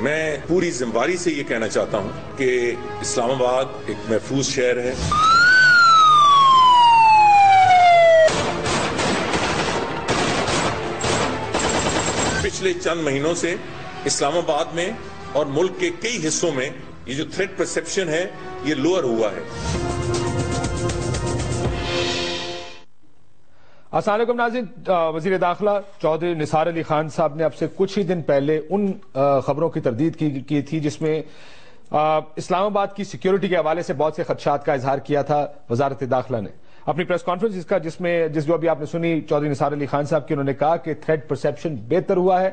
میں پوری ذمہ سے یہ کہنا چاہتا ہوں کہ اسلام آباد ایک محفوظ شہر ہے. پچھلے چند مہینوں سے اسلام آباد میں اور ملک کے کئی حصوں میں یہ جو تھریٹ پرسپشن ہے یہ لوئر ہوا ہے. السلام علیکم ناظرین. وزیر داخلہ چودھری نثار علی خان صاحب نے اب سے کچھ ہی دن پہلے ان خبروں کی تردید کی تھی جس میں اسلام آباد کی سیکیورٹی کے حوالے سے بہت سے خدشات کا اظہار کیا تھا. وزارت داخلہ نے اپنی پریس کانفرنس جس جو ابھی آپ نے سنی چودھری نثار علی خان صاحب کی، انہوں نے کہا کہ تھریٹ پرسپشن بہتر ہوا ہے.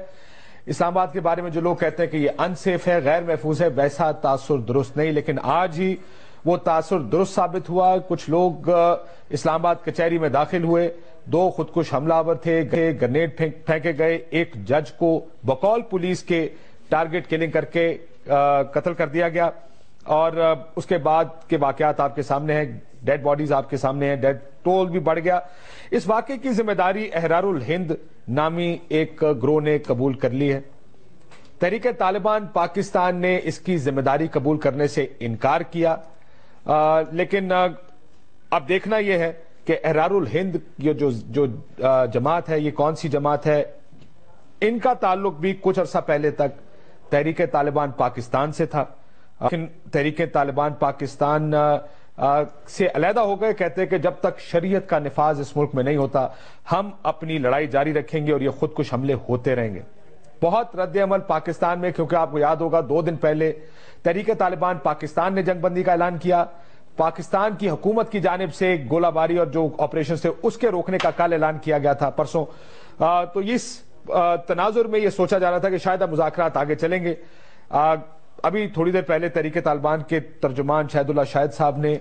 اسلام آباد کے بارے میں جو لوگ کہتے ہیں کہ یہ ان سیف ہے، غیر محفوظ ہے، ویسا تاثر درست نہیں، لیکن آج ہی وہ تاثر درست ثابت ہوا. کچھ لوگ اسلام آباد کچہری میں داخل ہوئے، 2 خودکش حملہ آور تھے، گرنیڈ پھینکے گئے، ایک جج کو بقول پولیس کے ٹارگٹ کلنگ کر کے قتل کر دیا گیا، اور اس کے بعد کے واقعات آپ کے سامنے ہیں، ڈیڈ باڈیز آپ کے سامنے ہیں، ڈیڈ ٹول بھی بڑھ گیا. اس واقعے کی ذمہ داری احرار الہند نامی ایک گروہ نے قبول کر لی ہے. تحریک طالبان پاکستان نے اس کی ذمہ داری قبول کرنے سے انکار کیا، لیکن اب دیکھنا یہ ہے کہ احرار الہند جو جماعت ہے یہ کون سی جماعت ہے. ان کا تعلق بھی کچھ عرصہ پہلے تک تحریک طالبان پاکستان سے تھا، لیکن تحریک طالبان پاکستان سے علیحدہ ہو گئے. کہتے ہیں کہ جب تک شریعت کا نفاذ اس ملک میں نہیں ہوتا ہم اپنی لڑائی جاری رکھیں گے اور یہ خودکش حملے ہوتے رہیں گے. بہت رد عمل پاکستان میں، کیونکہ آپ کو یاد ہوگا 2 دن پہلے تحریک طالبان پاکستان نے جنگ بندی کا اعلان کیا. پاکستان کی حکومت کی جانب سے گولہ باری اور جو آپریشن تھے اس کے روکنے کا کل اعلان کیا گیا تھا پرسوں. تو اس تناظر میں یہ سوچا جا رہا تھا کہ شاید اب مذاکرات آگے چلیں گے. ابھی تھوڑی دیر پہلے تحریک طالبان کے ترجمان شاہد اللہ شاہد صاحب نے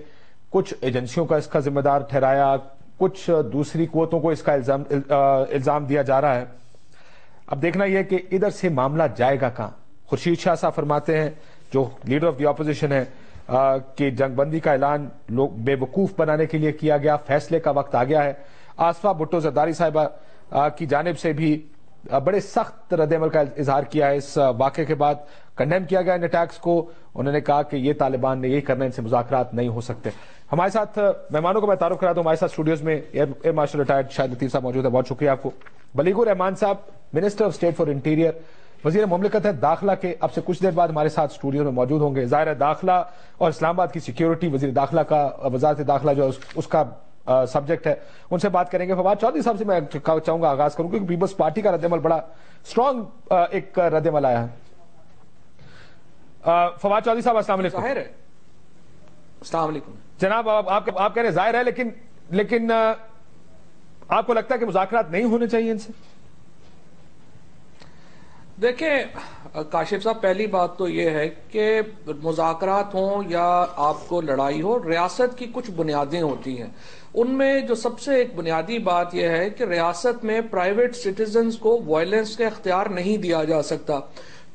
کچھ ایجنسیوں کا اس کا ذمہ دار ٹھہرایا، کچھ دوسری قوتوں کو اس کا الزام دیا جا رہا ہے. اب دیکھنا یہ کہ ادھر سے معاملہ جائے گا کہاں. خورشید شاہ صاحب فرماتے ہیں جو لیڈر آف دی اپوزیشن ہے کہ جنگ بندی کا اعلان لوگ بے وقوف بنانے کے لیے کیا گیا، فیصلے کا وقت آ گیا ہے. آصفہ بھٹو زرداری صاحبہ کی جانب سے بھی بڑے سخت رد عمل کا اظہار کیا ہے اس واقعے کے بعد. کنڈیم کیا گیا ان اٹیکس کو. انہوں نے کہا کہ یہ طالبان نے یہی کرنا، ان سے مذاکرات نہیں ہو سکتے. ہمارے ساتھ مہمانوں کو میں تعارف کرا دوں. ہمارے ساتھ اسٹوڈیوز میں ایئر مارشل ریٹائرڈ شاہد لطیف صاحب موجود ہے، بہت شکریہ آپ کو. بلیغ الرحمان صاحب minister of state for interior, وزیر مملکت ہے داخلہ کے، اب سے کچھ دیر بعد ہمارے ساتھ اسٹوڈیو میں موجود ہوں گے. ظاہر ہے داخلہ اور اسلام آباد کی سیکیورٹی وزیر داخلہ کا، وزارت داخلہ جو اس کا سبجیکٹ ہے، ان سے بات کریں گے. فواد چودھری صاحب سے میں چاہوں گا آغاز کروں، کیونکہ پیپلز پارٹی کا رد عمل بڑا اسٹرانگ ایک رد عمل آیا ہے. فواد چودھری صاحب السلام علیکم. ظاہر ہے. السلام علیکم جناب. آپ کہہ رہے ہیں ظاہر ہے، لیکن آپ کو لگتا ہے کہ مذاکرات نہیں ہونے چاہیے ان سے؟ دیکھیں کاشف صاحب، پہلی بات تو یہ ہے کہ مذاکرات ہوں یا آپ کو لڑائی ہو، ریاست کی کچھ بنیادیں ہوتی ہیں. ان میں جو سب سے ایک بنیادی بات یہ ہے کہ ریاست میں پرائیویٹ سٹیزنز کو وائلنس کا اختیار نہیں دیا جا سکتا.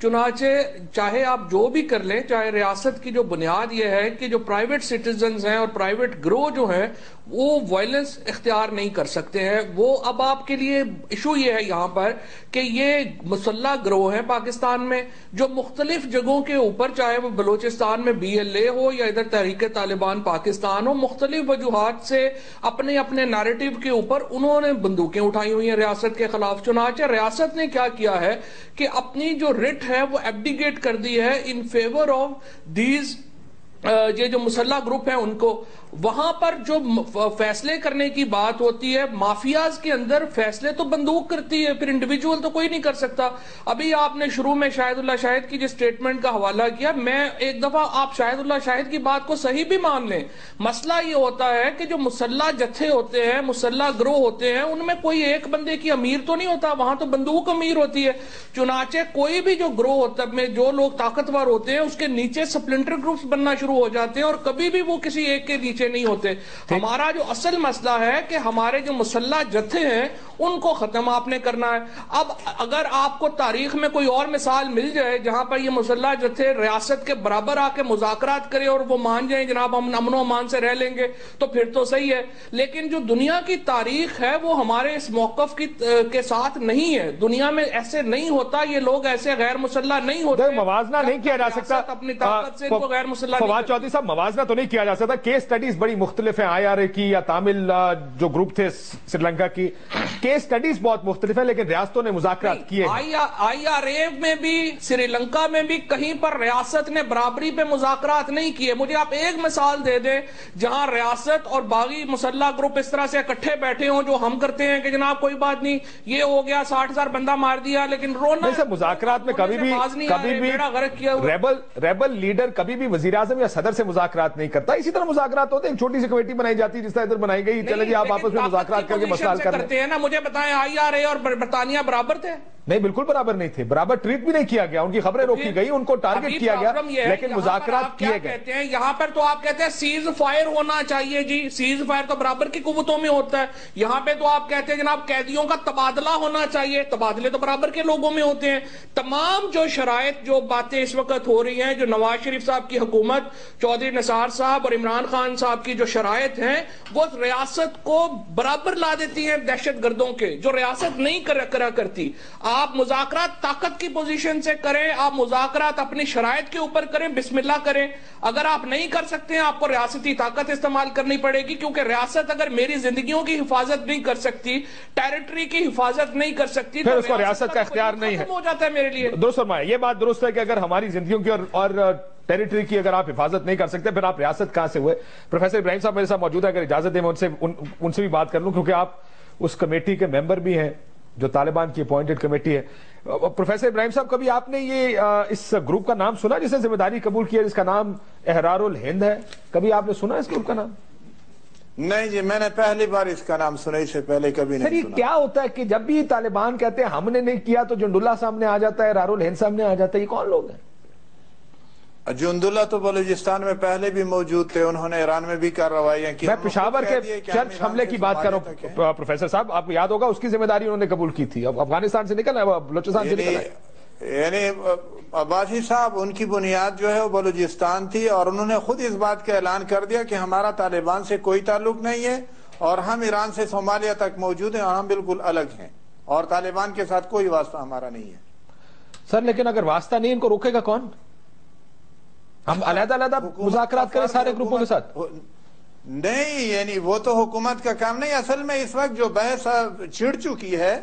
چنانچہ چاہے آپ جو بھی کر لیں، چاہے ریاست کی جو بنیاد یہ ہے کہ جو پرائیویٹ سٹیزنز ہیں اور پرائیویٹ گروہ جو ہیں وہ وائلنس اختیار نہیں کر سکتے ہیں. وہ اب آپ کے لیے ایشو یہ ہے یہاں پر کہ یہ مسلح گروہ ہیں پاکستان میں جو مختلف جگہوں کے اوپر، چاہے وہ بلوچستان میں BLA ہو یا ادھر تحریک طالبان پاکستان ہو، مختلف وجوہات سے اپنے اپنے نیریٹو کے اوپر انہوں نے بندوقیں اٹھائی ہوئی ہیں ریاست کے خلاف. چنانچہ ریاست نے کیا کیا ہے کہ اپنی جو رٹ ہے وہ ایبڈیگیٹ کر دی ہے ان فیور آف دیز یہ جو مسلح گروپ ہیں ان کو. وہاں پر جو فیصلے کرنے کی بات ہوتی ہے، مافیاز کے اندر فیصلے تو بندوق کرتی ہے، پھر انڈیویجول تو کوئی نہیں کر سکتا. ابھی آپ نے شروع میں شاہد اللہ شاہد کی جو سٹیٹمنٹ کا حوالہ کیا، میں ایک دفعہ آپ شاہد اللہ شاہد کی بات کو صحیح بھی مان لیں. مسئلہ یہ ہوتا ہے کہ جو مسلح جتھے ہوتے ہیں، مسلح گروہ ہوتے ہیں، ان میں کوئی ایک بندے کی امیر تو نہیں ہوتا، وہاں تو بندوق امیر ہوتی ہے. چنانچہ کوئی بھی جو گروہ ہوتا ہے میں جو لوگ طاقتور ہوتے ہیں اس کے نیچے سپلنٹر گروپس بننا شروع شروع ہو جاتے ہیں اور کبھی بھی وہ کسی ایک کے نیچے نہیں ہوتے. ہمارا جو اصل مسئلہ ہے کہ ہمارے جو مسلح جتھے ہیں ان کو ختم آپ نے کرنا ہے. اب اگر آپ کو تاریخ میں کوئی اور مثال مل جائے جہاں پر یہ مسلح جتھے ریاست کے برابر آ کے مذاکرات کرے اور وہ مان جائیں جناب ہم امن و امان سے رہ لیں گے تو پھر تو صحیح ہے. لیکن جو دنیا کی تاریخ ہے وہ ہمارے اس موقف کے ساتھ نہیں ہے. دنیا میں ایسے نہیں ہوتا, یہ لوگ ایسے غیر مسلح نہیں ہوتے. موازنہ نہیں کیا جا سکتا اپنی طاقت سے ان کو غیر مسلح. فواد چودھری صاحب, موازنہ تو نہیں کیا جا سکتا. کیس سٹڈیز بڑی مختلف ہیں, آئی آر اے کی یا تامل جو گروپ تھے سری لنکا کی, کیس سٹڈیز بہت مختلف ہیں, لیکن ریاستوں نے مذاکرات کیے. آئی آر اے میں بھی سری لنکا میں بھی کہیں پر ریاست نے برابری پہ مذاکرات نہیں کیے. مجھے آپ ایک مثال دے دیں جہاں ریاست اور باغی مسلح گروپ اس طرح سے اکٹھے بیٹھے ہوں جو ہم کرتے ہیں کہ جناب کوئی بات نہیں, یہ ہو گیا 60,000 بندہ مار دیا, لیکن رونا مذاکرات میں کبھی بھی ریبل لیڈر کبھی بھی وزیر اعظم یا صدر سے مذاکرات نہیں کرتا. اسی طرح مذاکرات ہوتے ہیں, ایک چھوٹی سی کمیٹی بنائی جاتی ہے جس طرح ادھر بنائی گئی, چلے جی آپ آپس میں مذاکرات کر کے مسئلہ حل کرتے ہیں نا. مجھے بتائیں آئی آر اے اور برطانیہ برابر تھے؟ نہیں, بالکل برابر نہیں تھے. برابر ٹریٹ بھی نہیں کیا گیا, ان کی خبریں روکی گئی, ان کو ٹارگٹ کیا گیا, لیکن مذاکرات کیے گئے. یہاں پر تو آپ کہتے ہیں سیز فائر ہونا چاہیے. جی سیز فائر تو برابر کی قوتوں میں ہوتا ہے. یہاں پہ تو آپ کہتے ہیں جناب قیدیوں کا تبادلہ ہونا چاہیے. تبادلے تو برابر کے لوگوں میں ہوتے ہیں. تمام جو شرائط جو باتیں اس وقت ہو رہی ہیں, جو نواز شریف صاحب کی حکومت, چودھری نثار صاحب اور عمران خان صاحب کی جو شرائط ہیں وہ ریاست کو برابر لا دیتی ہیں دہشت گردوں کے, جو ریاست نہیں کرا کرتی. آپ مذاکرات طاقت کی پوزیشن سے کریں, آپ مذاکرات اپنی شرائط کے اوپر کریں, بسم اللہ کریں. اگر آپ نہیں کر سکتے ہیں آپ کو ریاستی طاقت استعمال کرنی پڑے گی, کیونکہ ریاست اگر میری زندگیوں کی حفاظت نہیں کر سکتی, ٹیریٹری کی حفاظت نہیں کر سکتی, پھر اس کو ریاست کا اختیار نہیں ہے. ہو جاتا ہے میرے لیے. درست فرمایا, یہ بات درست ہے کہ اگر ہماری زندگیوں کی اور ٹیریٹری کی اگر آپ حفاظت نہیں کر سکتے پھر آپ ریاست کہاں سے ہوئے. پروفیسر ابراہیم صاحب میرے ساتھ موجود ہے, اگر اجازت دیں میں ان سے بھی بات کر لوں, کیونکہ آپ اس کمیٹی کے ممبر بھی ہیں جو طالبان کی اپوائنٹڈ کمیٹی ہے. پروفیسر ابراہیم صاحب, کبھی آپ نے یہ اس گروپ کا نام سنا جس نے ذمہ داری قبول کی ہے, جس کا نام احرار الہند ہے؟ کبھی آپ نے سنا اس گروپ کا نام؟ نہیں جی, میں نے پہلی بار اس کا نام سنا, اس سے پہلے کبھی نہیں سنا. کیا ہوتا ہے کہ جب بھی طالبان کہتے ہیں ہم نے نہیں کیا تو جنداللہ سامنے آ جاتا ہے, احرار الہند سامنے آ جاتا ہے. یہ کون لوگ ہیں؟ جنداللہ تو بلوچستان میں پہلے بھی موجود تھے, انہوں نے ایران میں بھی کارروائیاں کی. میں پشاور کے چرچ حملے کی بات کر رہا ہوں پروفیسر صاحب, آپ کو یاد ہوگا اس کی ذمہ داری انہوں نے قبول کی تھی. اب افغانستان سے نکل ہے, بلوچستان سے نکل ہے. یعنی عباسی صاحب ان کی بنیاد جو ہے وہ بلوچستان تھی, اور انہوں نے خود اس بات کا اعلان کر دیا کہ ہمارا طالبان سے کوئی تعلق نہیں ہے اور ہم ایران سے صومالیہ تک موجود ہیں اور ہم بالکل الگ ہیں اور طالبان کے ساتھ کوئی واسطہ ہمارا نہیں ہے. سر لیکن اگر واسطہ نہیں, ان کو روکے گا کون؟ ہم علیحدہ علیحدہ مذاکرات کریں سارے گروپوں کے ساتھ؟ نہیں, یعنی وہ تو حکومت کا کام نہیں. اصل میں اس وقت جو بحث چھڑ چکی ہے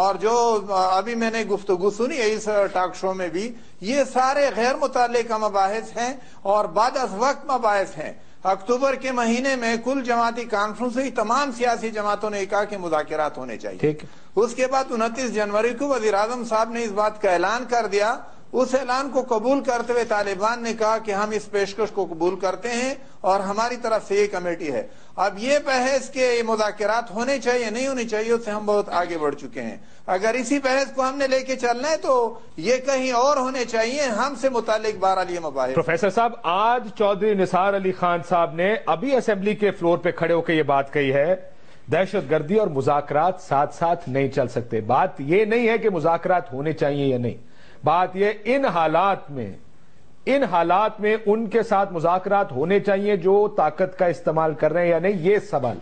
اور جو ابھی میں نے گفتگو سنی ہے اس ٹاک شو میں بھی, یہ سارے غیر متعلقہ مباحث ہیں اور بعد از وقت مباحث ہیں. اکتوبر کے مہینے میں کل جماعتی کانفرنس ہوئی, تمام سیاسی جماعتوں نے کہا کہ مذاکرات ہونے چاہیے. اس کے بعد 29 جنوری کو وزیر اعظم صاحب نے اس بات کا اعلان کر دیا. اس اعلان کو قبول کرتے ہوئے طالبان نے کہا کہ ہم اس پیشکش کو قبول کرتے ہیں اور ہماری طرف سے یہ کمیٹی ہے. اب یہ بحث کے مذاکرات ہونے چاہیے نہیں ہونے چاہیے, اس سے ہم بہت آگے بڑھ چکے ہیں. اگر اسی بحث کو ہم نے لے کے چلنا ہے تو یہ کہیں اور ہونے چاہیے, ہم سے متعلق بہرحال یہ مباحث. پروفیسر صاحب, آج چودھری نثار علی خان صاحب نے ابھی اسمبلی کے فلور پہ کھڑے ہو کے یہ بات کہی ہے, دہشت گردی اور مذاکرات ساتھ ساتھ نہیں چل سکتے. بات یہ نہیں ہے کہ مذاکرات ہونے چاہیے یا نہیں, بات یہ ان حالات میں ان کے ساتھ مذاکرات ہونے چاہیے جو طاقت کا استعمال کر رہے ہیں یا نہیں, یہ سوال.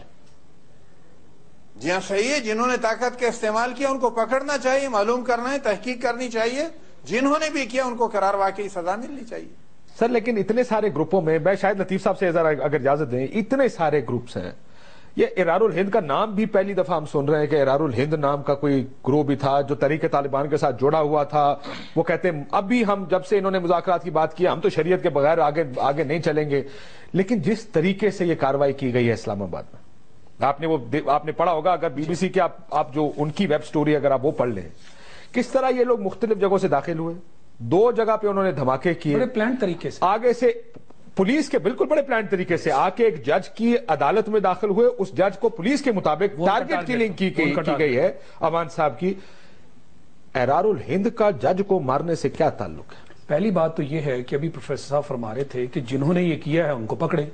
جی ہاں صحیح ہے, جنہوں نے طاقت کا استعمال کیا ان کو پکڑنا چاہیے, معلوم کرنا ہے, تحقیق کرنی چاہیے. جنہوں نے بھی کیا ان کو قرار واقعی سزا ملنی چاہیے. سر لیکن اتنے سارے گروپوں میں, میں شاید لطیف صاحب سے اگر اجازت دیں, اتنے سارے گروپس ہیں. یہ احرار الہند کا نام بھی پہلی دفعہ ہم سن رہے ہیں کہ احرار الہند نام کا کوئی گروہ بھی تھا جو تحریک طالبان کے ساتھ جڑا ہوا تھا. وہ کہتے ہیں اب بھی ہم, جب سے انہوں نے مذاکرات کی بات کی, ہم تو شریعت کے بغیر آگے نہیں چلیں گے. لیکن جس طریقے سے یہ کارروائی کی گئی ہے اسلام آباد میں, آپ نے پڑھا ہوگا, اگر بی بی سی کے آپ جو ان کی ویب سٹوری اگر آپ وہ پڑھ لیں, کس طرح یہ لوگ مختلف جگہوں سے داخل ہوئے, 2 جگہ پہ انہوں نے دھماکے کیے بڑے پلان طریقے سے, آگے سے پولیس کے بالکل بڑے پلان طریقے سے آ کے ایک جج کی عدالت میں داخل ہوئے. اس جج کو پولیس کے مطابق ٹارگٹ کلنگ کی گئی ہے امان صاحب کی. احرار الہند کا جج کو مارنے سے کیا تعلق ہے؟ پہلی بات تو یہ ہے کہ ابھی پروفیسر صاحب فرما رہے تھے کہ جنہوں نے یہ کیا ہے ان کو پکڑے.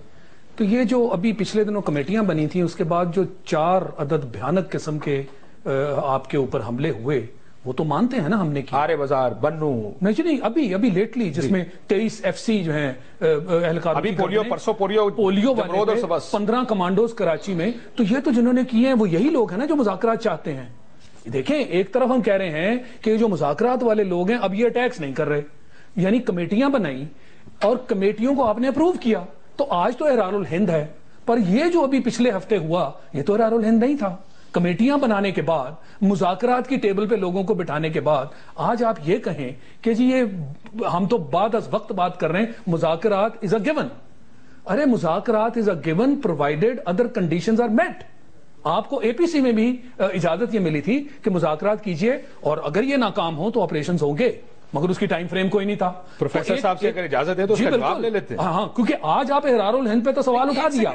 تو یہ جو ابھی پچھلے دنوں کمیٹیاں بنی تھیں اس کے بعد جو 4 عدد بھیانک قسم کے آپ کے اوپر حملے ہوئے وہ تو مانتے ہیں نا ہم نے کی. آرے بازار بنو نہیں ابھی لیٹلی جس میں 23 FC جو ہیں اہلکار ابھی پولیو والے 15 کمانڈوز کراچی میں. تو یہ تو جنہوں نے کیے ہیں وہ یہی لوگ ہیں نا جو مذاکرات چاہتے ہیں. دیکھیں ایک طرف ہم کہہ رہے ہیں کہ جو مذاکرات والے لوگ ہیں اب یہ اٹیکس نہیں کر رہے, یعنی کمیٹیاں بنائی اور کمیٹیوں کو آپ نے اپروو کیا تو آج تو احرار الہند ہے. پر یہ جو ابھی پچھلے ہفتے ہوا یہ تو احرار الہند نہیں تھا. کمیٹیاں بنانے کے بعد مذاکرات کی ٹیبل پہ لوگوں کو بٹھانے کے بعد آج آپ یہ کہیں کہ جی یہ ہم تو بعد از وقت بات کر رہے ہیں مذاکرات از اے گیون. ارے مذاکرات is a given provided other conditions are met. آپ کو APC میں بھی اجازت یہ ملی تھی کہ مذاکرات کیجئے اور اگر یہ ناکام ہو تو آپریشنز ہوں گے, مگر اس کی ٹائم فریم کوئی نہیں تھا. پروفیسر صاحب سے اگر اجازت ہے تو اس کا جواب لے لیتے ہیں. ہاں کیونکہ آج آپ احرار الہند پہ تو سوال اٹھا دیا,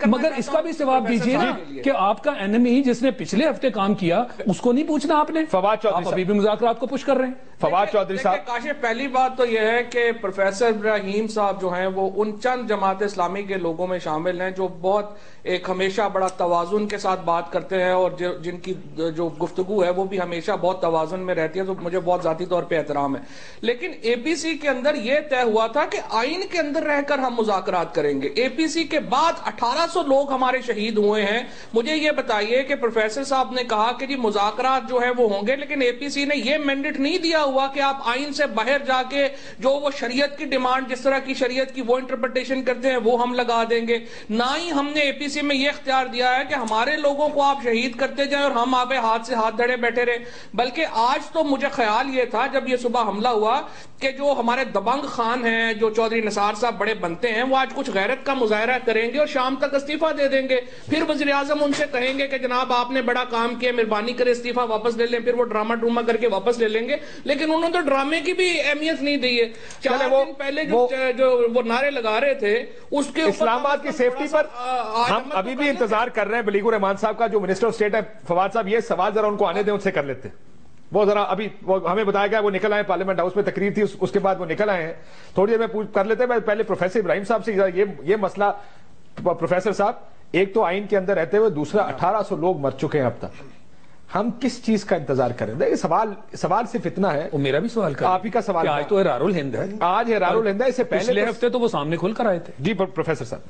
مگر اس کا بھی جواب دیجیے نا کہ آپ کا اینمی جس نے پچھلے ہفتے کام کیا اس کو نہیں پوچھنا آپ نے. فواد چودھری آپ ابھی بھی مذاکرات کو پش کر رہے ہیں. فواد چودھری صاحب کاشف, پہلی بات تو یہ ہے کہ پروفیسر ابراہیم صاحب جو ہیں وہ ان چند جماعت اسلامی کے لوگوں میں شامل ہیں جو بہت ایک ہمیشہ بڑا توازن کے ساتھ بات کرتے ہیں اور جن کی جو گفتگو ہے وہ بھی ہمیشہ بہت توازن میں رہتی ہے, تو مجھے بہت ذاتی طور پہ احترام ہے. لیکن APC کے اندر یہ طے ہوا تھا کہ آئین کے اندر رہ کر ہم مذاکرات کریں گے. APC کے بعد 1800 لوگ ہمارے شہید ہوئے ہیں. مجھے یہ بتائیے کہ پروفیسر صاحب نے کہا کہ جی مذاکرات جو ہے وہ ہوں گے, لیکن APC نے یہ مینڈیٹ نہیں دیا ہوا کہ آپ آئین سے باہر جا کے جو وہ شریعت کی ڈیمانڈ جس طرح کی شریعت کی وہ انٹرپریٹیشن کرتے ہیں وہ ہم لگا دیں گے. نہ ہی ہم نے APC میں یہ اختیار دیا ہے کہ ہمارے لوگوں کو آپ شہید کرتے جائیں اور ہم آپ ہاتھ سے ہاتھ دھڑے بیٹھے رہے. بلکہ آج تو مجھے خیال یہ تھا جب یہ صبح حملہ ہوا کہ جو ہمارے دبنگ خان ہیں جو چودھری نثار صاحب بڑے بنتے ہیں وہ آج کچھ غیرت کا مظاہرہ کریں گے اور شام تک استعفیٰ دے دیں گے. پھر وزیر اعظم ان سے کہیں گے کہ جناب آپ نے بڑا کام کیا, مہربانی کرے استعفیٰ واپس لے لیں. پھر وہ ڈرامہ کر کے واپس لے لیں گے. لیکن انہوں نے تو ڈرامے کی بھی اہمیت نہیں دی ہے. 4 دن پہلے جو وہ نعرے لگا رہے تھے اس کے اسلام آباد کی سیفٹی پر ہم ابھی بھی انتظار کر رہے ہیں. بلیغ الرحمان صاحب کا جو منسٹر آف اسٹیٹ ہے فواد صاحب, یہ سوال ذرا ان کو آنے دیں, ان سے کر لیتے ہیں. وہ ذرا ابھی ہمیں بتایا گیا وہ نکل آئے, پارلیمنٹ ہاؤس میں تقریر تھی اس کے بعد وہ نکل آئے ہیں. تھوڑی دیر میں کر لیتے ہیں. میں پہلے پروفیسر ابراہیم صاحب سے یہ مسئلہ, پروفیسر صاحب ایک تو آئین کے اندر رہتے ہوئے, دوسرا 1800 لوگ مر چکے ہیں اب تک, ہم کس چیز کا انتظار کریں؟ دیکھیں سوال صرف اتنا ہے. وہ میرا بھی سوال کر, آپ ہی کا سوال, آج تو احرار الہند ہے. آج احرار الہند ہے, اس سے پچھلے ہفتے تو وہ سامنے کھل کر آئے تھے. جی پروفیسر صاحب,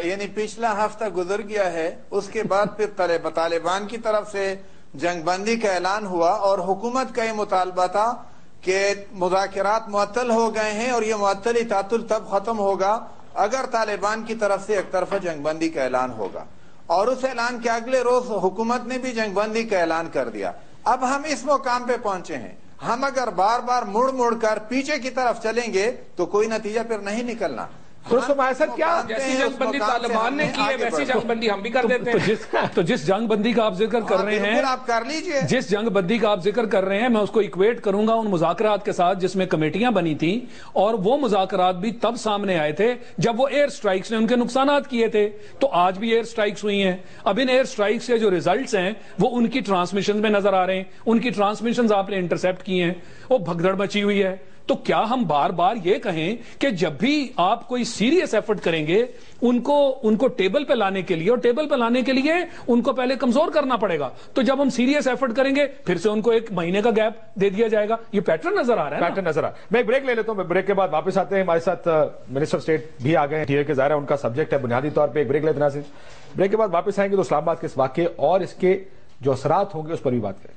یعنی پچھلا ہفتہ گزر گیا ہے, اس کے بعد پھر طالبان کی طرف سے جنگ بندی کا اعلان ہوا اور حکومت کا یہ مطالبہ تھا کہ مذاکرات معطل ہو گئے ہیں اور یہ معطلی تعطل تب ختم ہوگا اگر طالبان کی طرف سے ایک طرفہ جنگ بندی کا اعلان ہوگا. اور اس اعلان کے اگلے روز حکومت نے بھی جنگ بندی کا اعلان کر دیا. اب ہم اس مقام پہ پہنچے ہیں, ہم اگر بار بار مڑ کر پیچھے کی طرف چلیں گے تو کوئی نتیجہ پھر نہیں نکلنا. کیا جیسی جنگ بندی طالبان نے کی ہے ویسی جنگ بندی ہم بھی کر دیتے ہیں. تو جس جنگ بندی کا آپ ذکر کر رہے ہیں, آپ کر لیجئے, جس جنگ بندی کا آپ ذکر کر رہے ہیں میں اس کو ایکویٹ کروں گا ان مذاکرات کے ساتھ جس میں کمیٹیاں بنی تھیں, اور وہ مذاکرات بھی تب سامنے آئے تھے جب وہ ایئر سٹرائکس نے ان کے نقصانات کیے تھے. تو آج بھی ایئر سٹرائکس ہوئی ہیں. اب ان ایئر سٹرائکس کے جو ریزلٹس ہیں وہ ان کی ٹرانسمیشن میں نظر آ رہے ہیں. ان کی ٹرانسمیشنز آپ نے انٹرسپٹ کی ہیں, وہ بھگدڑ مچی ہوئی ہے. تو کیا ہم بار بار یہ کہیں کہ جب بھی آپ کوئی سیریس ایفرٹ کریں گے ان کو ٹیبل پہ لانے کے لیے, اور ٹیبل پہ لانے کے لیے ان کو پہلے کمزور کرنا پڑے گا, تو جب ہم سیریس ایفرٹ کریں گے پھر سے ان کو 1 مہینے کا گیپ دے دیا جائے گا. یہ پیٹرن نظر آ رہا ہے, پیٹرن نظر آ رہا ہے. میں ایک بریک لے لیتا ہوں, بریک کے بعد واپس آتے ہیں. ہمارے ساتھ منسٹر اسٹیٹ بھی آ گئے ہیں, ظاہر ہے ان کا سبجیکٹ ہے بنیادی طور پہ. ایک بریک لیتے ہیں, بریک کے بعد واپس آئیں گے تو اسلام آباد کے اس واقعے اور اس کے جو اثرات ہوں گے اس پر بھی بات کریں.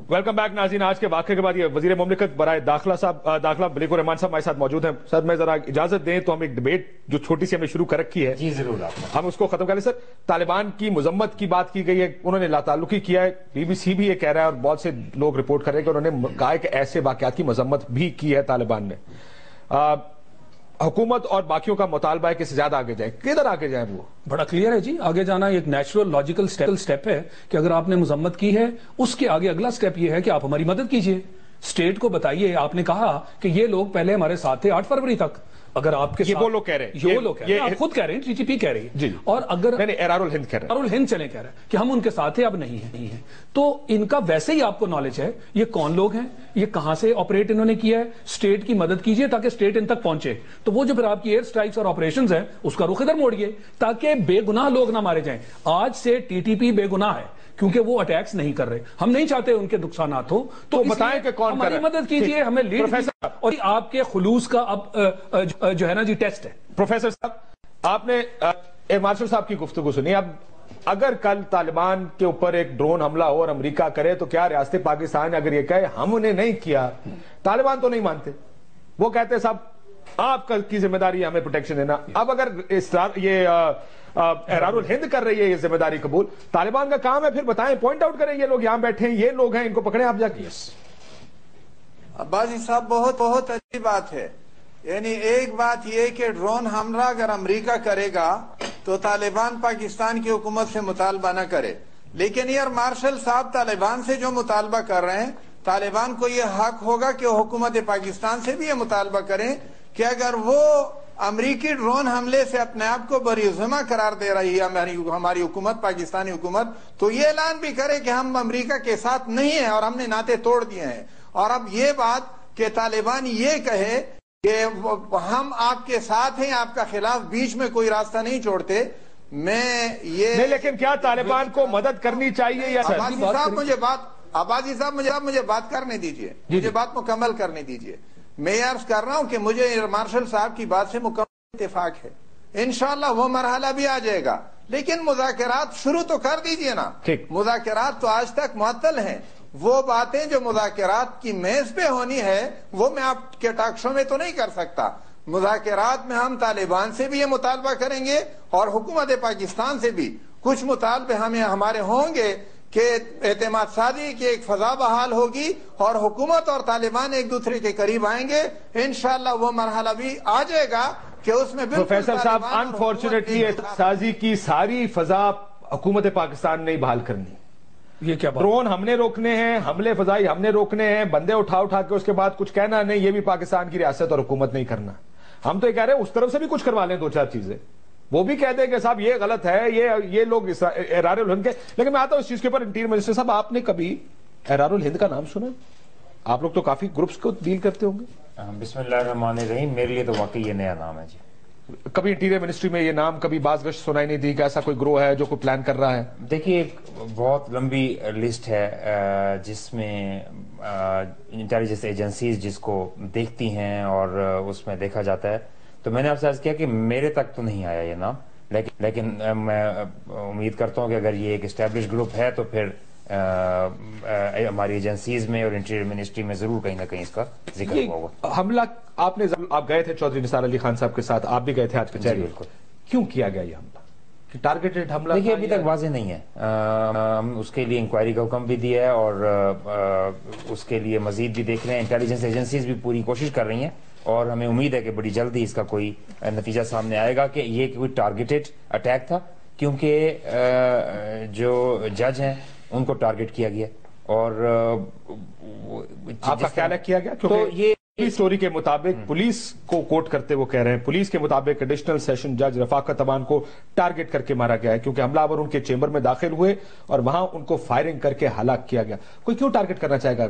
ویلکم بیک ناظرین. آج کے واقعے کے بعد یہ وزیر مملکت برائے داخلہ بلیغ الرحمان صاحب ہمارے ساتھ موجود ہیں. سر میں ذرا اجازت دیں تو ہم ایک ڈبیٹ جو چھوٹی سی ہم نے شروع کر رکھی ہے, جی ضرور, ہم اس کو ختم کریں. سر طالبان کی مذمت کی بات کی گئی ہے, انہوں نے لا تعلقی کیا ہے, BBC بھی یہ کہہ رہا ہے اور بہت سے لوگ رپورٹ کر رہے ہیں کہ انہوں نے کہا ہے کہ ایسے واقعات کی مذمت بھی کی ہے طالبان نے. حکومت اور باقیوں کا مطالبہ ہے کہ زیادہ آگے جائیں. کدھر آگے جائیں؟ وہ بڑا کلیئر ہے جی, آگے جانا ایک نیچرل لاجیکل سٹیپ ہے کہ اگر آپ نے مذمت کی ہے اس کے آگے اگلا سٹیپ یہ ہے کہ آپ ہماری مدد کیجئے. اسٹیٹ کو بتائیے. آپ نے کہا کہ یہ لوگ پہلے ہمارے ساتھ تھے 8 فروری تک. اگر آپ کے یہ وہ لوگ کہہ رہے ہیں, یہ وہ لوگ کہہ رہے ہیں, آپ خود کہہ رہے ہیں, ٹی ٹی پی کہہ رہی ہے, اور اگر ارار الہند کہہ رہے ہیں, الہند چلے کہہ رہے ہیں کہ ہم ان کے ساتھ تھے, اب نہیں ہیں, تو ان کا ویسے ہی آپ کو نالج ہے یہ کون لوگ ہیں, یہ کہاں سے آپریٹ انہوں نے کیا ہے. اسٹیٹ کی مدد کیجئے تاکہ اسٹیٹ ان تک پہنچے. تو وہ جو پھر آپ کی ایئر سٹرائکس اور آپریشنز ہیں اس کا رخ ادھر موڑیے تاکہ بے گناہ لوگ نہ مارے جائیں. آج سے ٹی ٹی پی بے گناہ ہے کیونکہ وہ اٹیکس نہیں کر رہے. ہم نہیں چاہتے ان کے نقصانات ہو, تو بتائیں کہ کون ہماری مدد کیجئے, ہمیں لیڈ کیجئے, اور آپ کے خلوص کا اب جو ہے نا جی ٹیسٹ ہے. پروفیسر صاحب, آپ نے مارشل صاحب کی گفتگو سنی. اب اگر کل طالبان کے اوپر ایک ڈرون حملہ ہو اور امریکہ کرے تو کیا ریاست پاکستان اگر یہ کہے ہم نے نہیں کیا, طالبان تو نہیں مانتے, وہ کہتے صاحب آپ کی ذمہ داری ہے ہمیں پروٹیکشن دینا. اب اگر یہ ارار الہند کر رہی ہے یہ ذمہ داری قبول, طالبان کا کام ہے پھر بتائیں, پوائنٹ آؤٹ کریں یہ لوگ یہاں بیٹھے ہیں, یہ لوگ ہیں, ان کو پکڑیں آپ جا کے. عباسی صاحب بہت بہت اچھی بات ہے. یعنی ایک بات یہ کہ ڈرون حملہ اگر امریکہ کرے گا تو طالبان پاکستان کی حکومت سے مطالبہ نہ کرے. لیکن یار مارشل صاحب طالبان سے جو مطالبہ کر رہے ہیں, طالبان کو یہ حق ہوگا کہ وہ حکومت پاکستان سے بھی یہ مطالبہ کریں کہ اگر وہ امریکی ڈرون حملے سے اپنے آپ کو بری ذمہ قرار دے رہی ہے ہماری حکومت, پاکستانی حکومت, تو یہ اعلان بھی کرے کہ ہم امریکہ کے ساتھ نہیں ہیں اور ہم نے ناطے توڑ دیے ہیں. اور اب یہ بات کہ طالبان یہ کہے کہ ہم آپ کے ساتھ ہیں, آپ کا خلاف بیچ میں کوئی راستہ نہیں چھوڑتے, میں یہ نہیں, لیکن کیا طالبان کو مدد کرنی چاہیے یا عباسی صاحب مجھے بات کرنے دیجئے, مجھے بات مکمل کرنے دیجئے. میں عرض کر رہا ہوں کہ مجھے مارشل صاحب کی بات سے مکمل اتفاق ہے. انشاءاللہ وہ مرحلہ بھی آ جائے گا, لیکن مذاکرات شروع تو کر دیجئے نا. مذاکرات تو آج تک معطل ہیں. وہ باتیں جو مذاکرات کی میز پہ ہونی ہے وہ میں آپ کے ٹاک شو میں تو نہیں کر سکتا. مذاکرات میں ہم طالبان سے بھی یہ مطالبہ کریں گے اور حکومت پاکستان سے بھی کچھ مطالبے ہمارے ہوں گے کہ اعتماد سازی کی ایک فضا بحال ہوگی اور حکومت اور طالبان ایک دوسرے کے قریب آئیں گے. انشاءاللہ وہ مرحلہ بھی آ جائے گا کہ اس میں پروفیسر صاحب انفارچونیٹلی سازی کی ساری فضا حکومت پاکستان نہیں بحال کرنی. یہ کیا ڈرون ہم نے روکنے ہیں, حملے فضائی ہم نے روکنے ہیں, بندے اٹھا کے اس کے بعد کچھ کہنا نہیں, یہ بھی پاکستان کی ریاست اور حکومت نہیں کرنا. ہم تو یہ کہہ رہے ہیں اس طرف سے بھی کچھ کروا لیں 2-4 چیزیں, وہ بھی کہہ دیں کہ صاحب یہ غلط ہے, یہ لوگ ارار الہند کے. لیکن میں آتا ہوں اس چیز کے اوپر, انٹیریئر منسٹر صاحب آپ نے کبھی ارار الہند کا نام سنا؟ آپ لوگ تو کافی گروپس کو ڈیل کرتے ہوں گے. بسم اللہ الرحمن الرحیم, میرے لیے تو واقعی یہ نیا نام ہے جی. کبھی انٹیریئر منسٹری میں یہ نام کبھی باز گشت سنائی نہیں دی کہ ایسا کوئی گروہ ہے جو کوئی پلان کر رہا ہے؟ دیکھیے ایک بہت لمبی لسٹ ہے جس میں انٹیلیجنس ایجنسیز جس کو دیکھتی ہیں اور اس میں دیکھا جاتا ہے. تو میں نے آپ سے عرض کیا کہ میرے تک تو نہیں آیا یہ نام, لیکن میں امید کرتا ہوں کہ اگر یہ ایک اسٹیبلش گروپ ہے تو پھر ہماری ایجنسیز میں اور انٹیریئر منسٹری میں ضرور کہیں نہ کہیں اس کا ذکر ہوگا. حملہ آپ گئے تھے چودھری نثار علی خان صاحب کے ساتھ, آپ بھی گئے تھے آج کچہری. بالکل. کیوں کیا گیا یہ حملہ؟ ٹارگیٹڈ حملہ؟ دیکھیے ابھی تک واضح نہیں ہے. ہم اس کے لیے انکوائری کا حکم بھی دیا ہے اور اس کے لیے مزید بھی دیکھ رہے ہیں. انٹیلیجنس ایجنسیز بھی پوری کوشش کر رہی ہیں اور ہمیں امید ہے کہ بڑی جلدی اس کا کوئی نتیجہ سامنے آئے گا کہ یہ کوئی ٹارگیٹڈ اٹیک تھا, کیونکہ جو جج ہیں ان کو ٹارگٹ کیا گیا. اور آپ کا خیال ہے کیا گیا؟ کیونکہ یہ سٹوری کے مطابق پولیس کو کوٹ کرتے وہ کہہ رہے ہیں, پولیس کے مطابق ایڈیشنل سیشن جج رفاقت امان کو ٹارگٹ کر کے مارا گیا ہے کیونکہ حملہ آور ان کے چیمبر میں داخل ہوئے اور وہاں ان کو فائرنگ کر کے ہلاک کیا گیا. کوئی کیوں ٹارگٹ کرنا چاہے گا؟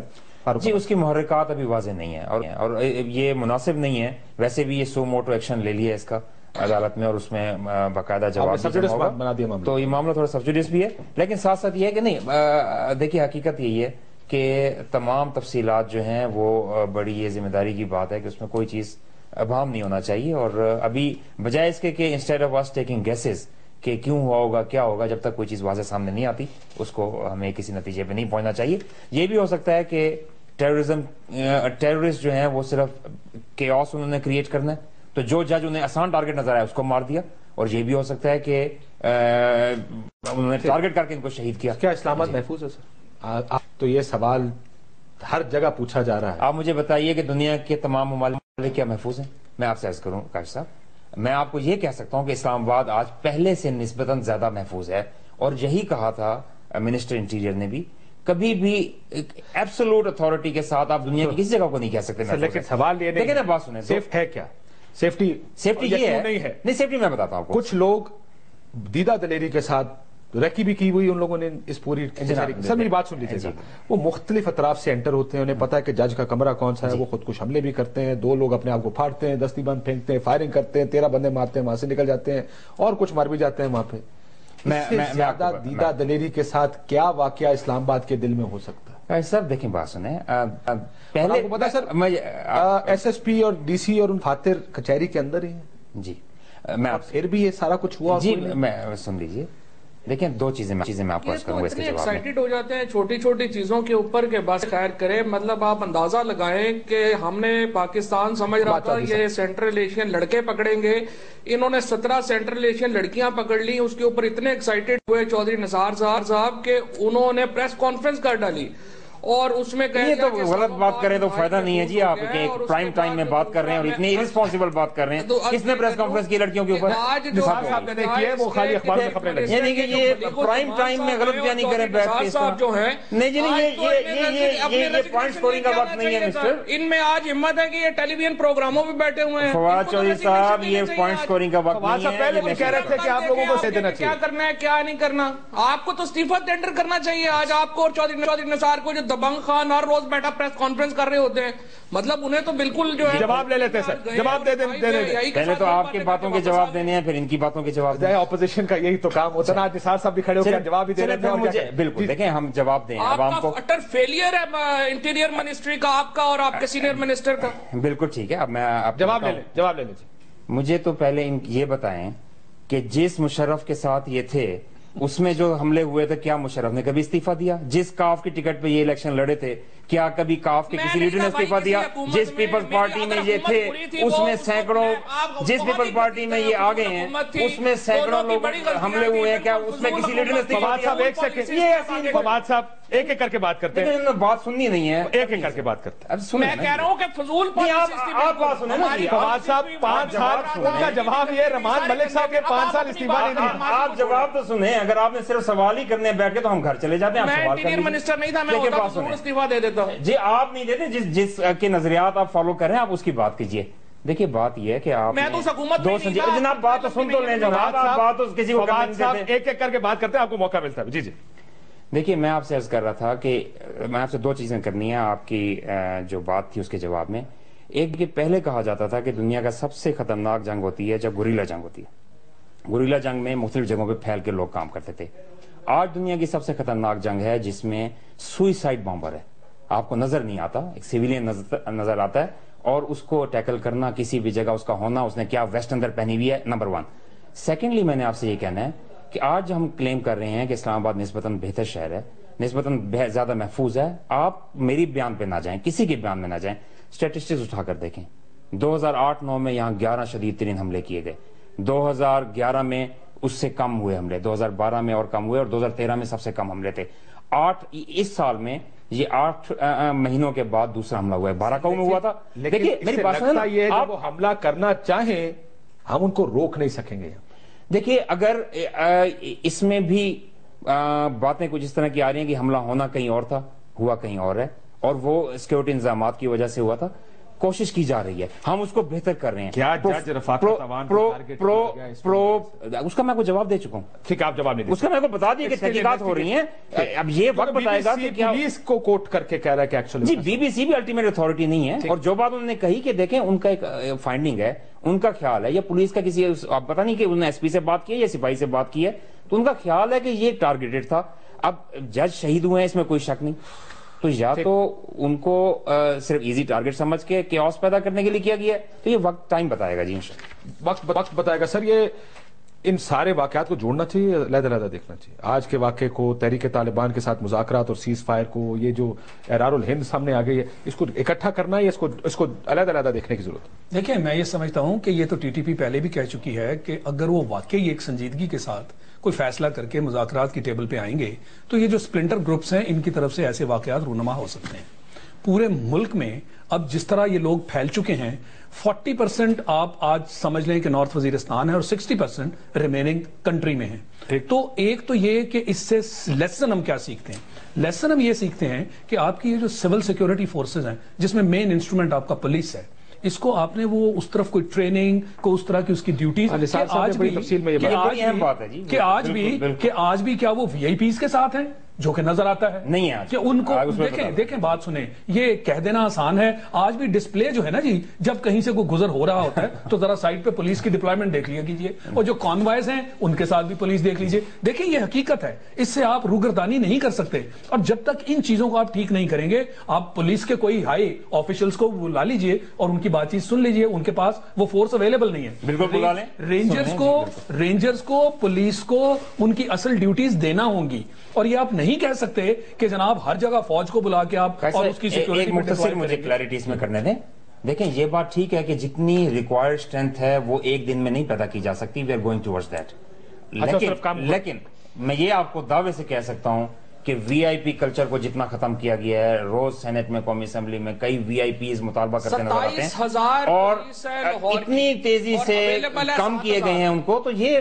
جی اس کی محرکات ابھی واضح نہیں ہیں اور یہ مناسب نہیں ہے. ویسے بھی یہ سو موٹو ایکشن لے لیا اس کا عدالت میں اور اس میں باقاعدہ جواب بنا دیا معاملہ. تو یہ معاملہ تھوڑا سبجوڈیس بھی ہے, لیکن ساتھ ساتھ یہ ہے کہ نہیں, دیکھیے حقیقت یہی ہے کہ تمام تفصیلات جو ہیں وہ بڑی یہ ذمہ داری کی بات ہے کہ اس میں کوئی چیز ابہام نہیں ہونا چاہیے. اور ابھی بجائے اس کے کہ انسٹیڈ آف اس ٹیکنگ گیسز کہ کیوں ہوا ہوگا کیا ہوگا, جب تک کوئی چیز واضح سامنے نہیں آتی اس کو ہمیں کسی نتیجے پہ نہیں پہنچنا چاہیے. یہ بھی ہو سکتا ہے کہ ٹیررسٹ جو ہیں وہ صرف کیوس انہوں نے کریٹ کرنا ہے, تو جو جج انہیں آسان ٹارگٹ نظر آیا اس کو مار دیا, اور یہ بھی ہو سکتا ہے کہ انہوں نے ٹارگٹ کر کے ان کو شہید کیا. کیا اسلام آباد محفوظ ہے سر؟ تو یہ سوال ہر جگہ پوچھا جا رہا ہے. آپ مجھے بتائیے کہ دنیا کے تمام ممالک کیا محفوظ ہیں؟ میں آپ سے عرض کروں کاشف صاحب, میں آپ کو یہ کہہ سکتا ہوں کہ اسلام آباد آج پہلے سے نسبتاً زیادہ محفوظ ہے. اور یہی کہا تھا منسٹر انٹیریئر نے بھی کبھی بھی ایبسولوٹ اتھارٹی کے ساتھ آپ دنیا کی کسی جگہ کو نہیں کہہ سکتے. لیکن سوال یہ دیکھیں نا بات سنیں, سیف ہے کیا؟ سیفٹی یہ ہے نہیں ہے. نہیں, سیفٹی میں بتاتا ہوں آپ کو. کچھ لوگ دیدہ دلیری کے ساتھ ریکی بھی کی ہوئی ان لوگوں نے اس پوری. سر میری بات سن لیجیے. وہ مختلف اطراف سے انٹر ہوتے ہیں, انہیں پتا ہے کہ جج کا کمرہ کون سا ہے, وہ خودکش حملے بھی کرتے ہیں, 2 لوگ اپنے آپ کو پھاڑتے ہیں, دستی بند پھینکتے ہیں, فائرنگ کرتے ہیں, 13 بندے مارتے ہیں, وہاں سے نکل جاتے ہیں, اور کچھ مر بھی جاتے ہیں وہاں پہ. زیادہ دیدہ دلیری کے ساتھ کیا واقعہ اسلام آباد کے دل میں ہو سکتا ہے؟ سر دیکھیں بات سنیں, پہلے آپ کو پتا سر ایس ایس پی اور ڈی سی اور ان فاتر کچہری کے اندر ہی ہیں. جی پھر بھی یہ سارا کچھ ہوا. جی میں سن لیجیے, دیکھیں 2 چیزیں میں آپ کو عرض کروں گا اس کے جواب میں. ایکسائٹڈ ہو جاتے ہیں چھوٹی چھوٹی چیزوں کے اوپر کہ بس خیر کرے. مطلب آپ اندازہ لگائیں کہ ہم نے پاکستان سمجھ رہا تھا یہ سینٹرل ایشین لڑکے پکڑیں گے, انہوں نے 17 سینٹرل ایشین لڑکیاں پکڑ لی. اس کے اوپر اتنے ایکسائٹڈ ہوئے چودھری نثار صاحب کہ انہوں نے پریس کانفرنس کر ڈالی, اور اس میں یہ تو غلط بات کریں تو فائدہ نہیں ہے جی. آپ پرائم ٹائم میں بات کر رہے ہیں اور اتنی ارسپانسبل بات کر رہے ہیں. کس نے پریس کانفرنس کی لڑکیوں کے اوپر؟ وہ خالی اخبار میں خبریں لگی. یعنی کہ یہ پرائم ٹائم میں غلط بیانی کریں بیٹھ کے صاحب جو ہیں. نہیں جی نہیں, یہ پوائنٹ سکورنگ کا وقت نہیں ہے مسٹر. ان میں آج ہمت ہے کہ یہ ٹیلی ویژن پروگراموں میں بیٹھے ہوئے ہیں. فواد چودھری صاحب, یہ پوائنٹ سکورنگ کا وقت نہیں ہے. پہلے کہہ رہے تھے کہ آپ لوگوں کو دینا چاہیے, کیا کرنا ہے کیا نہیں کرنا. آپ کو تو استعفیٰ ٹینڈر کرنا چاہیے آج آپ کو, اور چودھری نثار کو, جو دبنگ خان ہر روز بیٹھا پریس کانفرنس کر رہے ہوتے ہیں. مطلب انہیں تو بالکل جو ہے جواب لے لیتے سر, جواب دے دیں. پہلے تو آپ کی باتوں کے جواب دینے ہیں, پھر ان کی باتوں کے جواب دینے ہیں. اپوزیشن کا یہی تو کام ہوتا ہے. آج نثار صاحب بھی کھڑے ہو کے جواب بھی دے رہے ہیں. بالکل دیکھیں, ہم جواب دیں عوام کو. اٹر فیلئر ہے انٹیریئر منسٹری کا, آپ کا اور آپ کے سینئر منسٹر کا. بالکل ٹھیک ہے, اب میں جواب لے لیجیے. مجھے تو پہلے یہ بتائیں کہ جس مشرف کے ساتھ یہ تھے اس میں جو حملے ہوئے تھے, کیا مشرف نے کبھی استعفیٰ دیا؟ جس کاف کی ٹکٹ پہ یہ الیکشن لڑے تھے, کیا کبھی کاف کے کسی لیڈر نے استعفیٰ دیا؟ جس پیپلز پارٹی میں یہ تھے اس میں سینکڑوں, جس پیپلز پارٹی میں یہ آگے ہیں اس میں سینکڑوں لوگ حملے ہوئے ہیں, کیا اس میں کسی لیڈر نے استعفیٰ دیا؟ ایک سیکنڈ فواد صاحب, ایک ایک کر کے بات کرتے ہیں. بات سننی نہیں ہے, ایک ایک کر کے بات کرتے ہیں. میں کہہ رہا ہوں کہ فضول آپ بات سنیں نا. فواد صاحب 5 سال, ان کا جواب یہ رحمان ملک صاحب کے 5 سال استعفیٰ نہیں دیا. آپ جواب تو سنیں, اگر آپ نے صرف سوال ہی کرنے بیٹھ کے تو ہم گھر چلے جاتے ہیں. میں انٹیریئر منسٹر نہیں تھا, میں ہوتا تو استعفیٰ دے دیتا. جی آپ نہیں دیتے, جس کے نظریات آپ فالو کر رہے ہیں آپ اس کی بات کیجئے. دیکھیں بات یہ ہے کہ آپ میں تو اس حکومت میں جناب بات تو سن تو لیں, جناب بات تو کسی کو کرنے نہیں دیتے. ایک ایک کر کے بات کرتے ہیں, آپ کو موقع ملتا ہے. جی جی دیکھیے, میں آپ سے عرض کر رہا تھا کہ میں آپ سے 2 چیزیں کرنی ہیں آپ کی جو بات تھی اس کے جواب میں. ایک کہ پہلے کہا جاتا تھا کہ دنیا کا سب سے خطرناک جنگ ہوتی ہے جب گوریلا جنگ ہوتی ہے. گوریلا جنگ میں مختلف جگہوں پہ پھیل کے لوگ کام کرتے تھے. آج دنیا کی سب سے خطرناک جنگ ہے جس میں سوئسائڈ بامبر ہے. آپ کو نظر نہیں آتا, ایک سیویلین نظر آتا ہے, اور اس کو ٹیکل کرنا, کسی بھی جگہ اس کا ہونا, اس نے کیا ویسٹ اندر پہنی ہوئی ہے, نمبر 1. سیکنڈلی میں نے آپ سے یہ کہنا ہے کہ آج ہم کلیم کر رہے ہیں کہ اسلام آباد نسبتاً بہتر شہر ہے, نسبتاً زیادہ محفوظ ہے. آپ میری بیان پہ نہ جائیں, کسی کے بیان میں نہ جائیں, اسٹیٹسٹکس اٹھا کر دیکھیں. 2008-9 میں یہاں 11 شدید ترین حملے کیے گئے, 2011 میں اس سے کم ہوئے حملے, 2012 میں اور کم ہوئے, اور 2013 میں سب سے کم حملے تھے. اس سال میں یہ 8 مہینوں کے بعد دوسرا حملہ ہوا ہے. 12 میں ہوا تھا. لیکن میری بات لگتا یہ ہے جب وہ حملہ کرنا چاہیں ہم ان کو روک نہیں سکیں گے. دیکھیے, اگر اس میں بھی باتیں کچھ اس طرح کی آ رہی ہیں کہ حملہ ہونا کہیں اور تھا, ہوا کہیں اور ہے, اور وہ سیکورٹی انتظامات کی وجہ سے ہوا تھا, کوشش کی جا رہی ہے, ہم اس کو بہتر کر رہے ہیں. کیا جج رفاقت عوان کو ٹارگٹ کیا گیا؟ اس کا میں کو جواب دے چکا ہوں. ٹھیک ہے, آپ جواب نہیں دے. اس کا میں کو بتا دیا کہ تحقیقات ہو ری ہیں. اب یہ وقت بتائے گا کہ کیا پولیس کو کوٹ کر کے کہہ رہا ہے کہ ایکچولی جی بی بی سی بھی الٹیمیٹ اتھارٹی نہیں ہے. اور جو بات انہوں نے کہی کہ دیکھیں ان کا ایک فائنڈنگ ہے, ان کا خیال ہے, یا پولیس کا کسی آپ پتہ نہیں کہ انہوں نے ایس پی سے بات کی ہے یا سپاہی سے بات کی ہے, تو ان کا خیال ہے کہ یہ ٹارگیٹڈ تھا. اب جج شہید ہوئے ہیں, اس میں کوئی شک نہیں. تو یا تو ان کو صرف ایزی ٹارگٹ سمجھ کے کیوس پیدا کرنے کے لیے کیا گیا ہے, تو یہ وقت ٹائم بتائے گا. جی وقت بتائے گا. سر یہ ان سارے واقعات کو جوڑنا چاہیے, علیحدہ دیکھنا چاہیے. آج کے واقعے کو, تحریک طالبان کے ساتھ مذاکرات اور سیز فائر کو, یہ جو احرار الہند سامنے آ گئی ہے, اس کو اکٹھا کرنا ہے یا اس کو علیحدہ دیکھنے کی ضرورت ہے؟ دیکھیں, میں یہ سمجھتا ہوں کہ یہ تو ٹی ٹی پی پہلے بھی کہہ چکی ہے کہ اگر وہ واقعی ایک سنجیدگی کے ساتھ کوئی فیصلہ کر کے مذاکرات کی ٹیبل پہ آئیں گے تو یہ جو سپلنٹر گروپس ہیں ان کی طرف سے ایسے واقعات رونما ہو سکتے ہیں. پورے ملک میں اب جس طرح یہ لوگ پھیل چکے ہیں, 40% آپ آج سمجھ لیں کہ نارتھ وزیرستان ہے اور 60% ریمیننگ کنٹری میں ہیں. تو ایک تو یہ کہ اس سے لیسن ہم کیا سیکھتے ہیں. لیسن ہم یہ سیکھتے ہیں کہ آپ کی یہ جو سول سیکورٹی فورسز ہیں جس میں مین انسٹرومنٹ آپ کا پولیس ہے، اس کو آپ نے وہ اس طرف کوئی ٹریننگ کو اس طرح کی اس کی ڈیوٹیز کہ آج بھی کیا وہ وی آئی پیز کے ساتھ ہیں جو کہ نظر آتا ہے نہیں ہے کہ ان کو دیکھیں بات سنیں، یہ کہہ دینا آسان ہے، آج بھی ڈسپلے جو ہے نا جی، جب کہیں سے کوئی گزر ہو رہا ہوتا ہے تو ذرا سائڈ پہ پولیس کی ڈپلائمنٹ دیکھ لیا کیجئے، اور جو کانوائز ہیں ان کے ساتھ بھی پولیس دیکھ لیجئے۔ دیکھیں یہ حقیقت ہے، اس سے آپ روگردانی نہیں کر سکتے، اور جب تک ان چیزوں کو آپ ٹھیک نہیں کریں گے، آپ پولیس کے کوئی ہائی آفیشلز کو بلا لیجئے اور ان کی بات چیت سن لیجئے، ان کے پاس وہ فورس اویلیبل نہیں ہے۔ بالکل بلا لیں، رینجرز کو پولیس کو ان کی اصل ڈیوٹیز دینا ہوں گی، اور یہ آپ نہیں کہہ سکتے کہ جناب ہر جگہ فوج کو بلا کے آپ اور اس کی سیکورٹی ایک مختصر مجھے کلیریٹی اس میں کرنے دیں۔ دیکھیں یہ بات ٹھیک ہے کہ جتنی ریکوائرڈ اسٹرینتھ ہے وہ ایک دن میں نہیں پیدا کی جا سکتی، we are going towards that, لیکن میں یہ آپ کو دعوے سے کہہ سکتا ہوں کہ وی آئی پی کلچر کو جتنا ختم کیا گیا ہے، روز سینٹ میں، قومی اسمبلی میں کئی وی آئی پیز مطالبہ کرتے نظر آتے ہیں اور اتنی تیزی سے کم کیے گئے ہیں ان کو، تو یہ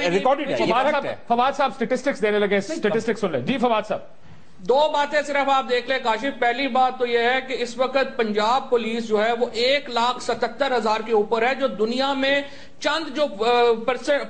ریکارڈڈ ہے۔ فواد صاحب سٹیٹسٹکس دینے لگے، سٹیٹسٹکس سن لیں جی فواد صاحب۔ دو باتیں صرف آپ دیکھ لیں کاشف، پہلی بات تو یہ ہے کہ اس وقت پنجاب پولیس جو ہے وہ 1,77,000 کے اوپر ہے، جو دنیا میں چند جو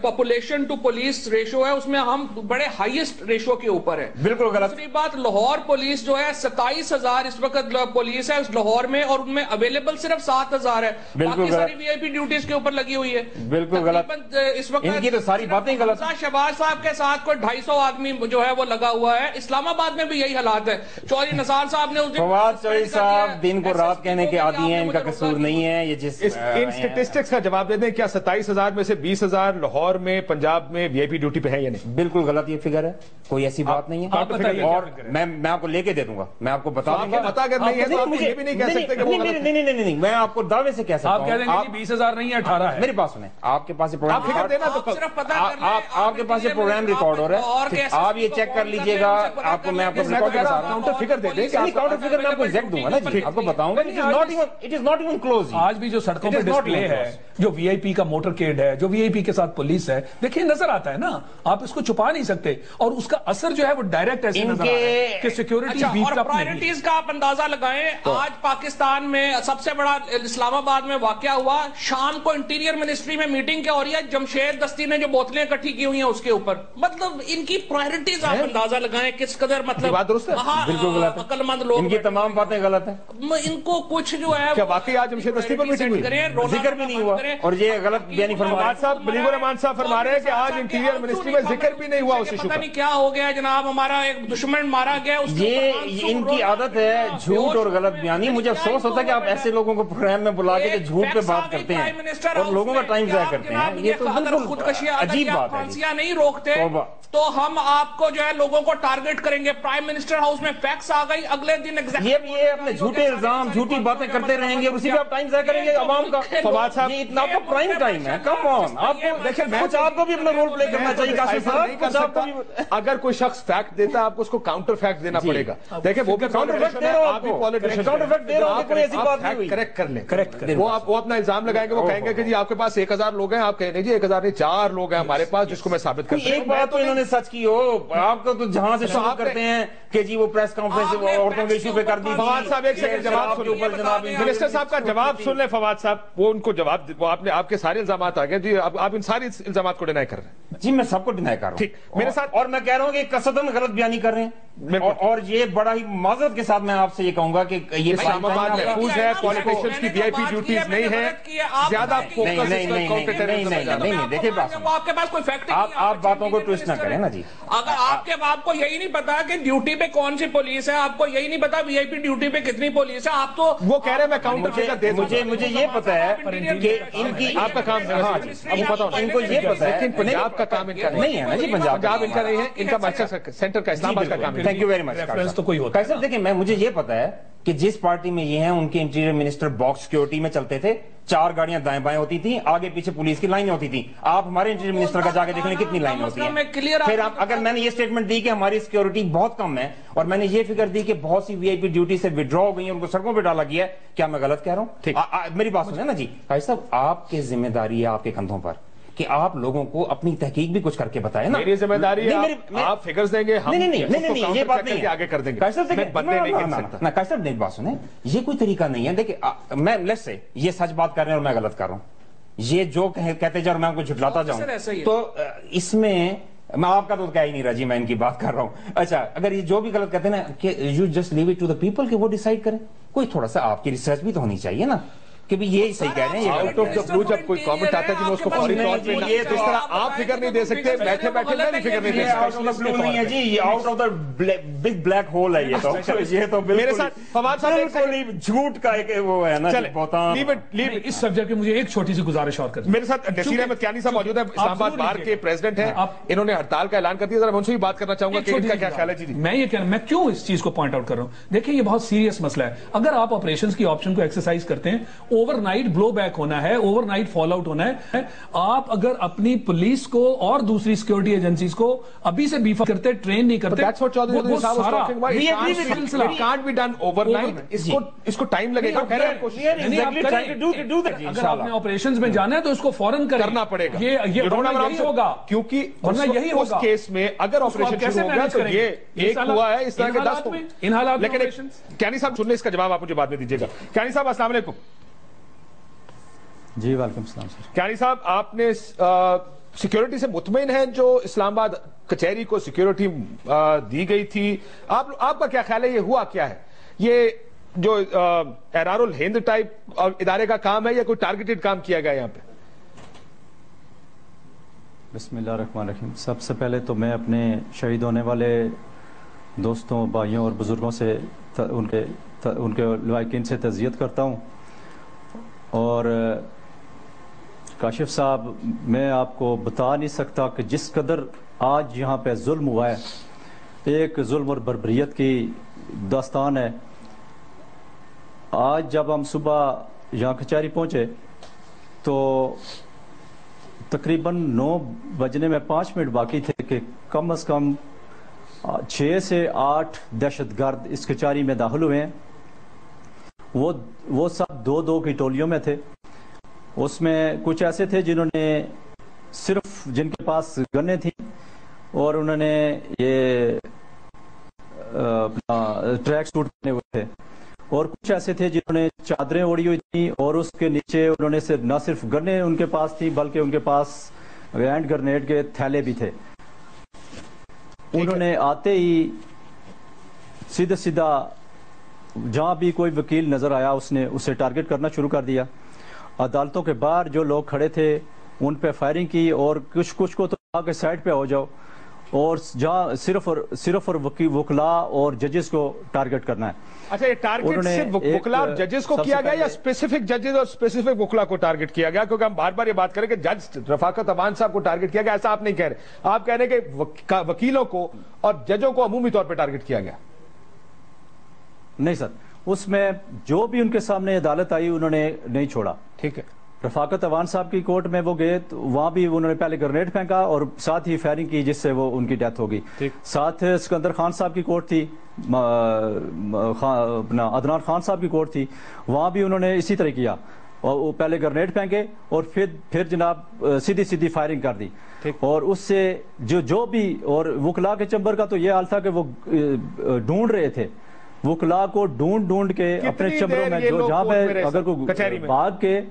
پاپولیشن ٹو پولیس ریشو ہے اس میں ہم بڑے ہائیسٹ ریشو کے اوپر ہے۔ بالکل غلط۔ دوسری بات، لاہور پولیس جو ہے 27,000 اس وقت پولیس ہے لاہور میں، اور ان میں اویلیبل صرف 7,000 ہے، باقی ساری وی آئی پی ڈیوٹیز کے اوپر لگی ہوئی ہے۔ بالکل غلط، اس وقت ان کی تو ساری باتیں غلط۔ شہباز صاحب کے ساتھ کوئی 250 آدمی جو ہے وہ لگا ہوا ہے، اسلام آباد میں بھی یہی حالات ہے۔ چودھری نثار صاحب نے فواد چودھری صاحب دن کو رات کہنے کے عادی ہیں، ان کا قصور نہیں ہے یہ جس ان سٹیٹسٹکس کا جواب دے دیں، کیا 27,000 میں سے 20,000 لاہور میں پنجاب میں وی آئی پی ڈیوٹی پہ ہے یا نہیں؟ بالکل غلط یہ فگر ہے، کوئی ایسی بات نہیں ہے، اور میں آپ کو لے کے دے دوں گا، میں آپ کو بتا دوں گا، پتہ اگر نہیں ہے تو آپ یہ بھی نہیں کہہ سکتے کہ وہ غلط ہے۔ نہیں، میں آپ کو دعوے سے کہہ سکتا ہوں، آپ کہہ دیں گے 20,000 نہیں ہے 18 ہے۔ میری بات سنیں، آپ کے پاس یہ پروگرام آپ کے پاس یہ پروگرام ریکارڈ ہو رہا ہے، آپ یہ چیک کر لیجئے گا، آپ کو میں آپ کو کاؤنٹر فگر دے دیں، کاؤنٹر فگر میں آپ کو ایگزیکٹ دوں گا نا جی، آپ کو بتاؤں گا it is not even close. آج بھی جو سڑکوں پہ ڈسپلے ہے، جو وی آئی پی کا موٹر کیڈ ہے، جو وی آئی پی کے ساتھ پولیس ہے، دیکھیں نظر آتا ہے نا، آپ اس کو چھپا نہیں سکتے، اور اس کا اثر جو ہے وہ ڈائریکٹ ایسے نظر آتا ہے کہ سیکیورٹی اور پرائرٹیز کا آپ اندازہ لگائیں۔ آج پاکستان میں سب سے بڑا اسلام آباد میں واقعہ ہوا، شام کو انٹیریئر منسٹری میں میٹنگ کیا ہو رہی ہے، جمشید دستی نے جو بوتلیں اکٹھی کی ہوئی ہیں اس کے اوپر، مطلب ان کی پرائرٹیز آپ اندازہ لگائیں کس قدر، مطلب عقل مند لوگ، ان کی تمام باتیں غلط ہیں، ان کو کچھ جو ہے کیا واقعی آج جمشید دستی پر میٹنگ ہوئی؟ ذکر بھی نہیں ہوا، اور یہ غلط بیانی فرما صاحب ملیب الرحمان صاحب فرما رہے ہیں کہ آج انٹیریئر منسٹری میں ذکر بھی نہیں ہوا اس ایشو کا۔ پتہ نہیں کیا ہو گیا جناب، ہمارا ایک دشمن مارا گیا، یہ ان کی عادت ہے جھوٹ اور غلط بیانی۔ مجھے افسوس ہوتا ہے کہ آپ ایسے لوگوں کو پروگرام میں بلا کے جھوٹ پہ بات کرتے ہیں اور لوگوں کا ٹائم ضائع کرتے ہیں، یہ تو بالکل عجیب بات ہے۔ نہیں روکتے تو ہم آپ کو جو ہے لوگوں کو ٹارگٹ کریں گے۔ پرائم منسٹر ہاؤس میں فیکس آ گئی، اگلے دن یہ اپنے جھوٹے الزام جھوٹی باتیں کرتے رہیں گے، اسی پہ آپ ٹائم ضائع کریں گے عوام کا۔ فواد صاحب یہ اتنا آپ کا پرائم ٹائم ہے، کم آن، آپ کو دیکھیں کچھ آپ کو بھی اپنا رول پلے کرنا چاہیے کاشف صاحب۔ اگر کوئی شخص فیکٹ دیتا ہے آپ کو اس کو کاؤنٹر فیکٹ دینا پڑے گا۔ دیکھیں وہ بھی کاؤنٹر فیکٹ دے رہا ہوں، آپ بھی پالیٹیشن کاؤنٹر فیکٹ دے رہا ہوں، کوئی ایسی بات نہیں ہوئی۔ کریکٹ کر لیں، وہ اپنا الزام لگائیں گے، وہ کہیں گے کہ جی آپ کے پاس 1,000 لوگ ہیں، آپ کہیں گے جی 1,000 نہیں 4 لوگ ہیں ہمارے پاس، جس کو میں ثابت کرتا ہوں۔ ایک بات تو انہوں نے سچ کی ہو، آپ کو تو جہاں سے شروع کرتے ہیں کہ جی وہ پریس کانفرنس عورتوں کے ایشو پہ کر دی۔ فواد صاحب ایک سیکنڈ جواب سن، منسٹر صاحب کا جواب سن لیں۔ فواد صاحب وہ ان کو جواب، وہ آپ کے سارے الزامات آ گئے جی، آپ ان ساری الزامات کو ڈینائی کر رہے ہیں۔ جی میں سب کو ڈینائی کر رہا ہوں، ٹھیک میرے ساتھ، اور میں کہہ رہا ہوں کہ قصداً غلط بیانی کر رہے ہیں، اور یہ بڑا ہی معذرت کے ساتھ میں آپ سے یہ کہوں گا کہ یہ اسلام آباد محفوظ ہے، پالیٹیشینز کی وی آئی پی ڈیوٹیز نہیں ہے، زیادہ فوکس نہیں دیکھیں بات، آپ کے پاس کوئی فیکٹ، آپ باتوں کو ٹویسٹ نہ کریں نا جی۔ اگر آپ کو یہی نہیں پتا کہ ڈیوٹی پہ کون سی پولیس ہے، آپ کو یہی نہیں پتا وی آئی پی ڈیوٹی پہ کتنی پولیس ہے، آپ تو وہ کہہ رہے ہیں میں کاؤنٹر فیگر دے دوں گا۔ مجھے یہ پتا ہے کہ ان کی آپ کا کام ہے، اب پتا ہونا ان کو یہ پتا ہے، لیکن پنجاب کا کام ان کا نہیں ہے نا جی، پنجاب ان کا نہیں ہے، ان کا مرکز سینٹر کا اسلام آباد کا کام ہے۔ Thank you very much. Reference تو کوئی ہوتا ہے دیکھیں، مجھے یہ پتا ہے کہ جس پارٹی میں یہ ہیں ان کے انٹیریئر منسٹر باکس سیکورٹی میں چلتے تھے، 4 گاڑیاں دائیں بائیں ہوتی تھیں، آگے پیچھے پولیس کی لائنیں ہوتی تھیں۔ آپ ہمارے انٹیریئر منسٹر کا جا کے دیکھ لیں کتنی لائنیں ہوتی ہیں۔ پھر اگر میں نے یہ اسٹیٹمنٹ دی کہ ہماری سیکورٹی بہت کم ہے، اور میں نے یہ فکر دی کہ بہت سی وی آئی پی ڈیوٹی سے وڈرا ہو گئی ہیں، ان کو سڑکوں پہ ڈالا گیا ہے، کیا میں غلط کہہ رہا ہوں؟ میری بات سنیں نا جی، بھائی صاحب آپ کی ذمہ داری ہے آپ کے کندھوں پر کہ آپ لوگوں کو اپنی تحقیق بھی کچھ کر کے بتائیں نا. میری ذمہ داری ہے, آپ فگرز دیں گے, ہم نہیں یہ بات نہیں ہے, آگے کر دیں گے. قاسم صاحب ایک بات سنیں, یہ کوئی طریقہ نہیں ہے. دیکھیں میں لیٹس سے یہ سچ بات کر رہے ہیں اور میں غلط کر رہا ہوں, یہ جو کہتے جاؤ اور میں ان کو جھٹلاتا جاؤں, تو اس میں میں آپ کا تو کہہ ہی نہیں رہا جی, میں ان کی بات کر رہا ہوں. اچھا اگر یہ جو بھی غلط کہتے ہیں نا کہ you just leave it to the people کہ وہ ڈیسائیڈ کریں, کوئی تھوڑا سا آپ کی ریسرچ بھی تو ہونی چاہیے نا کہ بھی یہ صحیح کہہ رہے ہیں. آؤٹ آف دا بلو جب کوئی کامنٹ آتا ہے جی, میں اس کو فوری طور پہ جس طرح آپ فگر نہیں دے سکتے, بیٹھے بیٹھے میں نہیں فگر نہیں دے سکتا. آؤٹ آف دا بلو نہیں ہے جی, یہ out of the big black hole ہے. یہ تو میرے ساتھ فواد صاحب جھوٹ کا ایک وہ ہے نا اس سبجیکٹ پہ مجھے ایک چھوٹی سی گزارش اور کریں. میرے ساتھ نصیر احمد کیانی صاحب موجود ہیں, اسلام آباد بار کے پریزیڈنٹ ہیں, انہوں نے ہڑتال کا اعلان کر دیا. ذرا میں ان سے بھی بات کرنا چاہوں گا کہ ان کا کیا خیال ہے. جی میں یہ کہنا, میں کیوں اس چیز کو پوائنٹ آؤٹ کر رہا ہوں, دیکھیں یہ بہت سیریس مسئلہ ہے. اگر آپ آپریشنز کی آپشن کو ایکسرسائز کرتے ہیں, اوور نائٹ بلو بیک ہونا ہے, اوور نائٹ فال آؤٹ ہونا ہے. آپ اگر اپنی پولیس کو اور دوسری سیکورٹی ایجنسیز کو ابھی سے بیف کرتے, ٹرین نہیں کرتے, وہ سارا can't be done overnight. اس کو ٹائم لگے گا. اگر آپ نے آپریشنز میں جانا ہے تو اس کو فوراً کرنا پڑے گا. یہ یہی ہوگا, کیونکہ یہی اس کیس میں اگر آپریشن شروع ہو گیا تو یہ ایک ہوا ہے, اس طرح کے 10 ان حالات. لیکن کیانی صاحب سننے, اس کا جواب آپ مجھے بعد میں دیجیے گا. کیانی صاحب السلام علیکم. جی وعلیکم السلام سر. کیانی صاحب, آپ نے سیکیورٹی سے مطمئن ہیں جو اسلام آباد کچہری کو سیکیورٹی دی گئی تھی؟ آپ کا کیا خیال ہے, یہ ہوا کیا ہے؟ یہ جو احرار الہند ٹائپ ادارے کا کام ہے یا کوئی ٹارگیٹڈ کام کیا گیا یہاں پہ؟ بسم اللہ الرحمن الرحیم. سب سے پہلے تو میں اپنے شہید ہونے والے دوستوں, بھائیوں اور بزرگوں سے ان کے لواحقین سے تعزیت کرتا ہوں. اور کاشف صاحب, میں آپ کو بتا نہیں سکتا کہ جس قدر آج یہاں پہ ظلم ہوا ہے, ایک ظلم اور بربریت کی داستان ہے. آج جب ہم صبح یہاں کچہری پہنچے تو تقریباً 9 بجنے میں 5 منٹ باقی تھے کہ کم از کم 6 سے 8 دہشت گرد اس کچہری میں داخل ہوئے ہیں. وہ سب 2-2 کی ٹولیوں میں تھے. اس میں کچھ ایسے تھے جنہوں نے صرف جن کے پاس گنیں تھیں اور انہوں نے یہ ٹریک سوٹ پہنے ہوئے تھے, اور کچھ ایسے تھے جنہوں نے چادریں اوڑھی ہوئی تھیں اور اس کے نیچے انہوں نے نہ صرف گنیں ان کے پاس تھیں بلکہ ان کے پاس ہینڈ گرنیڈ کے تھیلے بھی تھے. انہوں نے آتے ہی سیدھا جہاں بھی کوئی وکیل نظر آیا اس نے اسے ٹارگٹ کرنا شروع کر دیا. عدالتوں کے باہر جو لوگ کھڑے تھے ان پہ فائرنگ کی, اور کچھ کو تو کہا کہ سائڈ پہ ہو جاؤ, اور جہاں صرف اور وکلا اور ججز کو ٹارگٹ کرنا ہے. اچھا, یہ ٹارگٹ صرف وکلا اور ججز کو کیا گیا یا اسپیسیفک ججز اور اسپیسیفک وکلا کو ٹارگٹ کیا گیا؟ کیونکہ ہم بار بار یہ بات کریں کہ جج رفاقت اوان صاحب کو ٹارگٹ کیا گیا, ایسا آپ نہیں کہہ رہے. آپ کہہ رہے ہیں کہ وکیلوں کو اور ججوں کو عمومی طور پہ ٹارگٹ کیا گیا. نہیں سر, اس میں جو بھی ان کے سامنے عدالت آئی انہوں نے نہیں چھوڑا. ٹھیک ہے, رفاقت اوان صاحب کی کورٹ میں وہ گئے تو وہاں بھی انہوں نے پہلے گرنیڈ پھینکا اور ساتھ ہی فائرنگ کی جس سے وہ ان کی ڈیتھ ہو گئی. ساتھ سکندر خان صاحب کی کورٹ تھی, عدنان خان صاحب کی کورٹ تھی, وہاں بھی انہوں نے اسی طرح کیا, اور وہ پہلے گرنیڈ پھینکے اور پھر جناب سیدھی فائرنگ کر دی. اور اس سے جو بھی, اور وکلا کے چمبر کا تو یہ حال تھا کہ وہ ڈھونڈ رہے تھے, وکلا کو ڈھونڈ کے اپنے چمبروں میں جو جہاں پہ اگر کوئی بھاگ کے.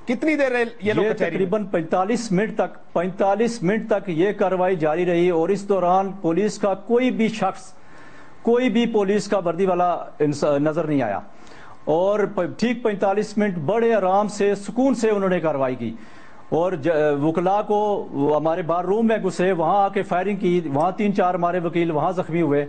کتنی دیر یہ تقریباً 45 منٹ تک یہ کارروائی جاری رہی, اور اس دوران پولیس کا کوئی بھی شخص, کوئی بھی پولیس کا وردی والا نظر نہیں آیا, اور ٹھیک 45 منٹ بڑے آرام سے سکون سے انہوں نے کارروائی کی. اور وکلا کو ہمارے بار روم میں گھسے, وہاں آ کے فائرنگ کی, وہاں 3-4 ہمارے وکیل وہاں زخمی ہوئے.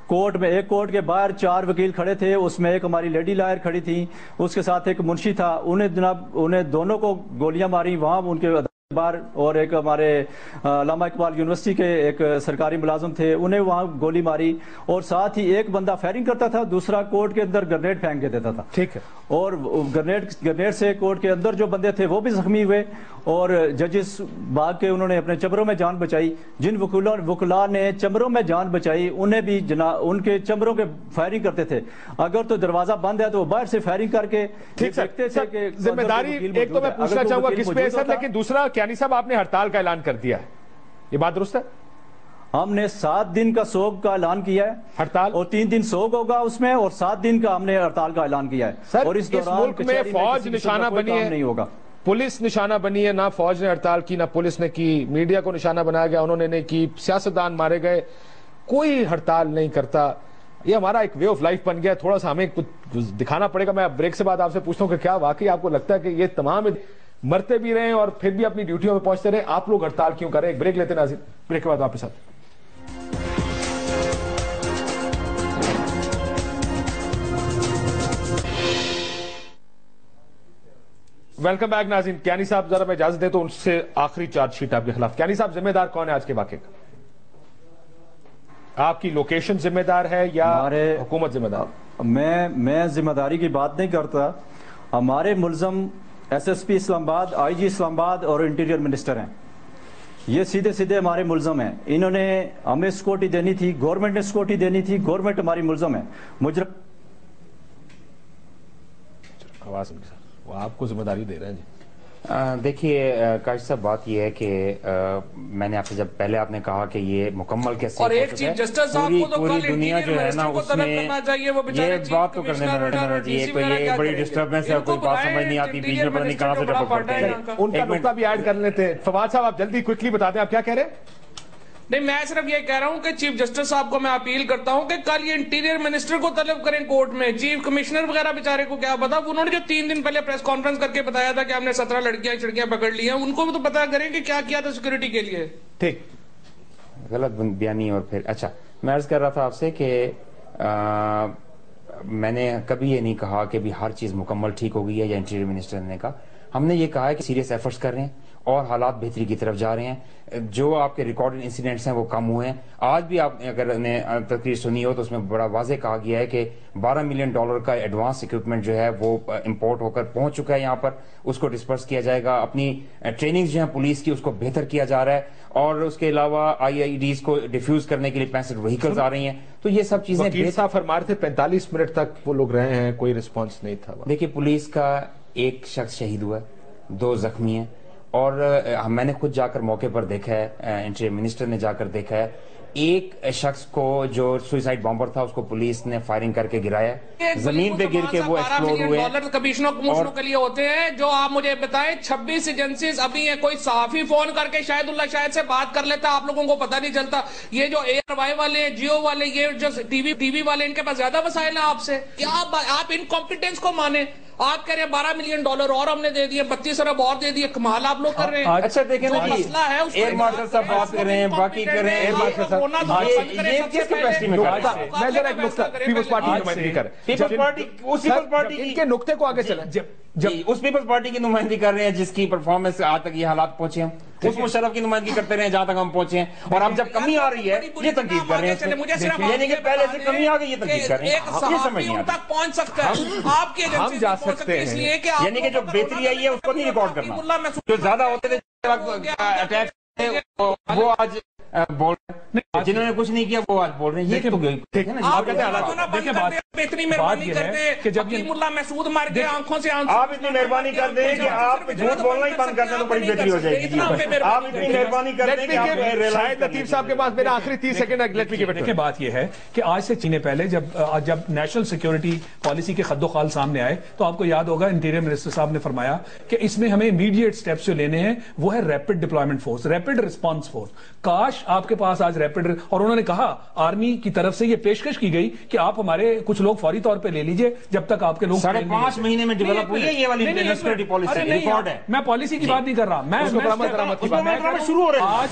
کورٹ میں ایک کورٹ کے باہر 4 وکیل کھڑے تھے, اس میں ایک ہماری لیڈی لائر کھڑی تھی, اس کے ساتھ ایک منشی تھا. انہیں دونوں کو گولیاں ماری وہاں ان کے باہر, اور ایک ہمارے علامہ اقبال یونیورسٹی کے ایک سرکاری ملازم تھے, انہیں وہاں گولی ماری, اور ساتھ ہی ایک بندہ فائرنگ کرتا تھا, دوسرا کورٹ کے اندر گرنیڈ پھینک کے دیتا تھا. ٹھیک ہے. اور گرنیڈ سے کورٹ کے اندر جو بندے تھے وہ بھی زخمی ہوئے، اور ججز بھاگ کے انہوں نے اپنے چمبروں میں جان بچائی۔ جن وکلاء نے چمبروں میں جان بچائی انہیں بھی ان کے چمبروں کے فائرنگ کرتے تھے، اگر تو دروازہ بند ہے تو وہ باہر سے فائرنگ کر کے دیکھتے تھے کہ ذمہ داری ایک تو میں پوچھنا چاہوں گا کس پہ ہے سر، لیکن دوسرا کیانی صاحب آپ نے ہڑتال کا اعلان کر دیا ہے، یہ بات درست ہے؟ ہم نے 7 دن کا سوگ کا اعلان کیا ہے، ہڑتال، اور 3 دن سوگ ہوگا اس میں، اور 7 دن کا ہم نے ہڑتال کا اعلان کیا ہے۔ سر اور اس ملک میں فوج نشانہ بنی ہے، نہیں ہوگا، پولیس نشانہ بنی ہے، نہ فوج نے ہڑتال کی نہ پولیس نے کی، میڈیا کو نشانہ بنایا گیا انہوں نے نہیں کی، سیاستدان مارے گئے، کوئی ہڑتال نہیں کرتا، یہ ہمارا ایک وے آف لائف بن گیا، تھوڑا سا ہمیں کچھ دکھانا پڑے گا۔ میں بریک سے بعد آپ سے پوچھتا ہوں کہ کیا واقعی آپ کو لگتا ہے کہ یہ تمام مرتے بھی رہے اور پھر بھی اپنی ڈیوٹیوں میں پہنچتے رہے، آپ لوگ ہڑتال کیوں کر رہے ہیں؟ ایک بریک لیتے ہیں ناظرین، بریک کے بعد واپس آتے ہیں۔ ویلکم بیک ناظرین، کیانی صاحب ذرا میں اجازت دیں تو ان سے آخری چارج شیٹ آپ کے خلاف۔ کیانی صاحب ذمہ دار کون ہے آج کے واقعے کا؟ آپ کی لوکیشن ذمہ دار ہے یا حکومت ذمہ دار؟ میں ذمہ داری کی بات نہیں کرتا، ہمارے ملزم ایس ایس پی اسلام آباد، آئی جی اسلام آباد اور انٹیریئر منسٹر ہیں، یہ سیدھے سیدھے ہمارے ملزم ہیں، انہوں نے ہمیں سیکورٹی دینی تھی، گورنمنٹ نے سیکورٹی دینی تھی، گورنمنٹ ہماری ملزم ہے۔ آواز وہ آپ کو ذمہ داری دے رہے ہیں جی۔ دیکھیے کاشف صاحب، بات یہ ہے کہ میں نے آپ سے جب پہلے آپ نے کہا کہ یہ مکمل کیسے اور ایک چیف جسٹس صاحب کو تو پوری کل دنیا جو ہے نا اس میں یہ بات تو کرنے میں یہ کوئی بڑی ڈسٹربنس ہے، کوئی بات سمجھ نہیں آتی، بیچ میں پتہ نہیں کہاں سے ٹپک پڑتے ہیں۔ ان کا نقطہ بھی ایڈ کر لیتے ہیں۔ فواد صاحب آپ جلدی کوئکلی بتا دیں آپ کیا کہہ رہے ہیں؟ نہیں، میں صرف یہ کہہ رہا ہوں کہ چیف جسٹس صاحب کو میں اپیل کرتا ہوں کہ کل یہ انٹیریئر منسٹر کو طلب کریں کورٹ میں، چیف کمشنر وغیرہ بیچارے کو کیا پتا، انہوں نے جو 3 دن پہلے پریس کانفرنس کر کے بتایا تھا کہ ہم نے 17 لڑکیاں پکڑ لی ہیں، ان کو تو پتا کریں کہ کیا کیا تھا سیکورٹی کے لیے۔ ٹھیک، غلط بیانی۔ اور پھر اچھا، میں عرض کر رہا تھا آپ سے کہ میں نے کبھی یہ نہیں کہا کہ بھی ہر چیز مکمل ٹھیک ہو گئی ہے، یا انٹیریئر منسٹر نے کہا، ہم نے یہ کہا ہے کہ سیریس ایفرٹس کر رہے ہیں اور حالات بہتری کی طرف جا رہے ہیں، جو آپ کے ریکارڈڈ انسیڈنٹس ہیں وہ کم ہوئے ہیں۔ آج بھی آپ اگر نے تقریر سنی ہو تو اس میں بڑا واضح کہا گیا ہے کہ $12 ملین کا ایڈوانس اکوپمنٹ جو ہے وہ امپورٹ ہو کر پہنچ چکا ہے یہاں پر، اس کو ڈسپرس کیا جائے گا، اپنی ٹریننگز جو ہیں پولیس کی اس کو بہتر کیا جا رہا ہے، اور اس کے علاوہ IEDs کو ڈیفیوز کرنے کے لیے 65 وہیکلز آ رہی ہیں، تو یہ سب چیزیں۔ وکیل صاحب فرما رہے تھے 45 منٹ تک وہ لوگ رہے ہیں، کوئی رسپانس نہیں تھا۔ دیکھیے، پولیس کا ایک شخص شہید ہوا ہے، 2 زخمی ہیں، اور میں نے خود جا کر موقع پر دیکھا ہے، انٹیریئر منسٹر نے جا کر دیکھا ہے، ایک شخص کو جو سوئسائڈ بامبر تھا اس کو پولیس نے فائرنگ کر کے گرایا ہے، زمین پہ گر کے وہ ایکسپلوڈ ہوئے ہیں۔ کمشنوں کے لیے ہوتے ہیں، جو آپ مجھے بتائیں 26 ایجنسیز ابھی ہیں، کوئی صحافی فون کر کے شاید اللہ شاید سے بات کر لیتا، آپ لوگوں کو پتہ نہیں چلتا۔ یہ جو ایئر وائی والے، جیو والے، یہ جو ٹی وی والے، ان کے پاس زیادہ وسائل ہیں آپ سے، کیا آپ انکمپیٹنس کو مانیں؟ آپ کہہ رہے ہیں $12 ملین اور ہم نے دے دیے، 32 ارب اور دے دیے، کمال آپ لوگ کر رہے ہیں۔ اچھا دیکھیں نا جی، ایئر مارشل صاحب بات کر رہے ہیں، باقی کر رہے ہیں، میں ذرا ایک نقطہ پیپلز پارٹی کی نمائندگی کر رہے ہیں، ان کے نقطے کو آگے چلیں۔ اس پیپلز پارٹی کی نمائندگی کر رہے ہیں جس کی پرفارمنس آج تک یہ حالات پہنچے ہیں، اس مشرف کی نمائندگی کرتے رہے ہیں جہاں تک ہم پہنچے ہیں، اور اب جب کمی آ رہی ہے یہ تنقید کر رہے ہیں، یعنی کہ پہلے سے کمی آ گئی یہ تنقید کر رہے ہیں، یہ سمجھ نہیں آتا۔ پہنچ سکتا ہے آپ کی ہم جا سکتے ہیں، یعنی کہ جو بہتری آئی ہے اس کو نہیں ریکارڈ کرنا، جو زیادہ ہوتے تھے اٹیک وہ آج بول رہے ہیں، جنہوں نے کچھ نہیں کیا وہ آج بول رہے ہیں، یہ تو اتنی مہربانی کرتے کہ جب ملا مسعود مر گئے آنکھوں سے آپ اتنی مہربانی کر دیں کہ آپ جھوٹ بولنا ہی بند کر دیں تو بڑی بہتری ہو جائے گی۔ آپ اتنی مہربانی کر دیں کہ آپ شاہد لطیف صاحب کے پاس میرا آخری 30 second let me give it. دیکھیں بات یہ ہے کہ آج سے چینے پہلے جب نیشنل سیکیورٹی پالیسی کے خد و خال سامنے آئے تو آپ کو یاد ہوگا انٹیریئر منسٹر صاحب نے فرمایا کہ اس میں ہمیں امیڈیٹ سٹیپس جو لینے ہیں وہ ہے rapid deployment force, rapid response force. کاش آپ کے پاس آج ریپڈ، اور انہوں نے کہا آرمی کی طرف سے یہ پیشکش کی گئی کہ آپ ہمارے کچھ لوگ فوری طور پہ لے لیجئے جب تک آپ کے لوگ 5.5 مہینے میں ڈیولپ ہوئی ہے یہ والی سیکورٹی پالیسی، ریکارڈ ہے۔ میں پالیسی کی بات نہیں کر رہا، میں شروع ہو رہا ہے۔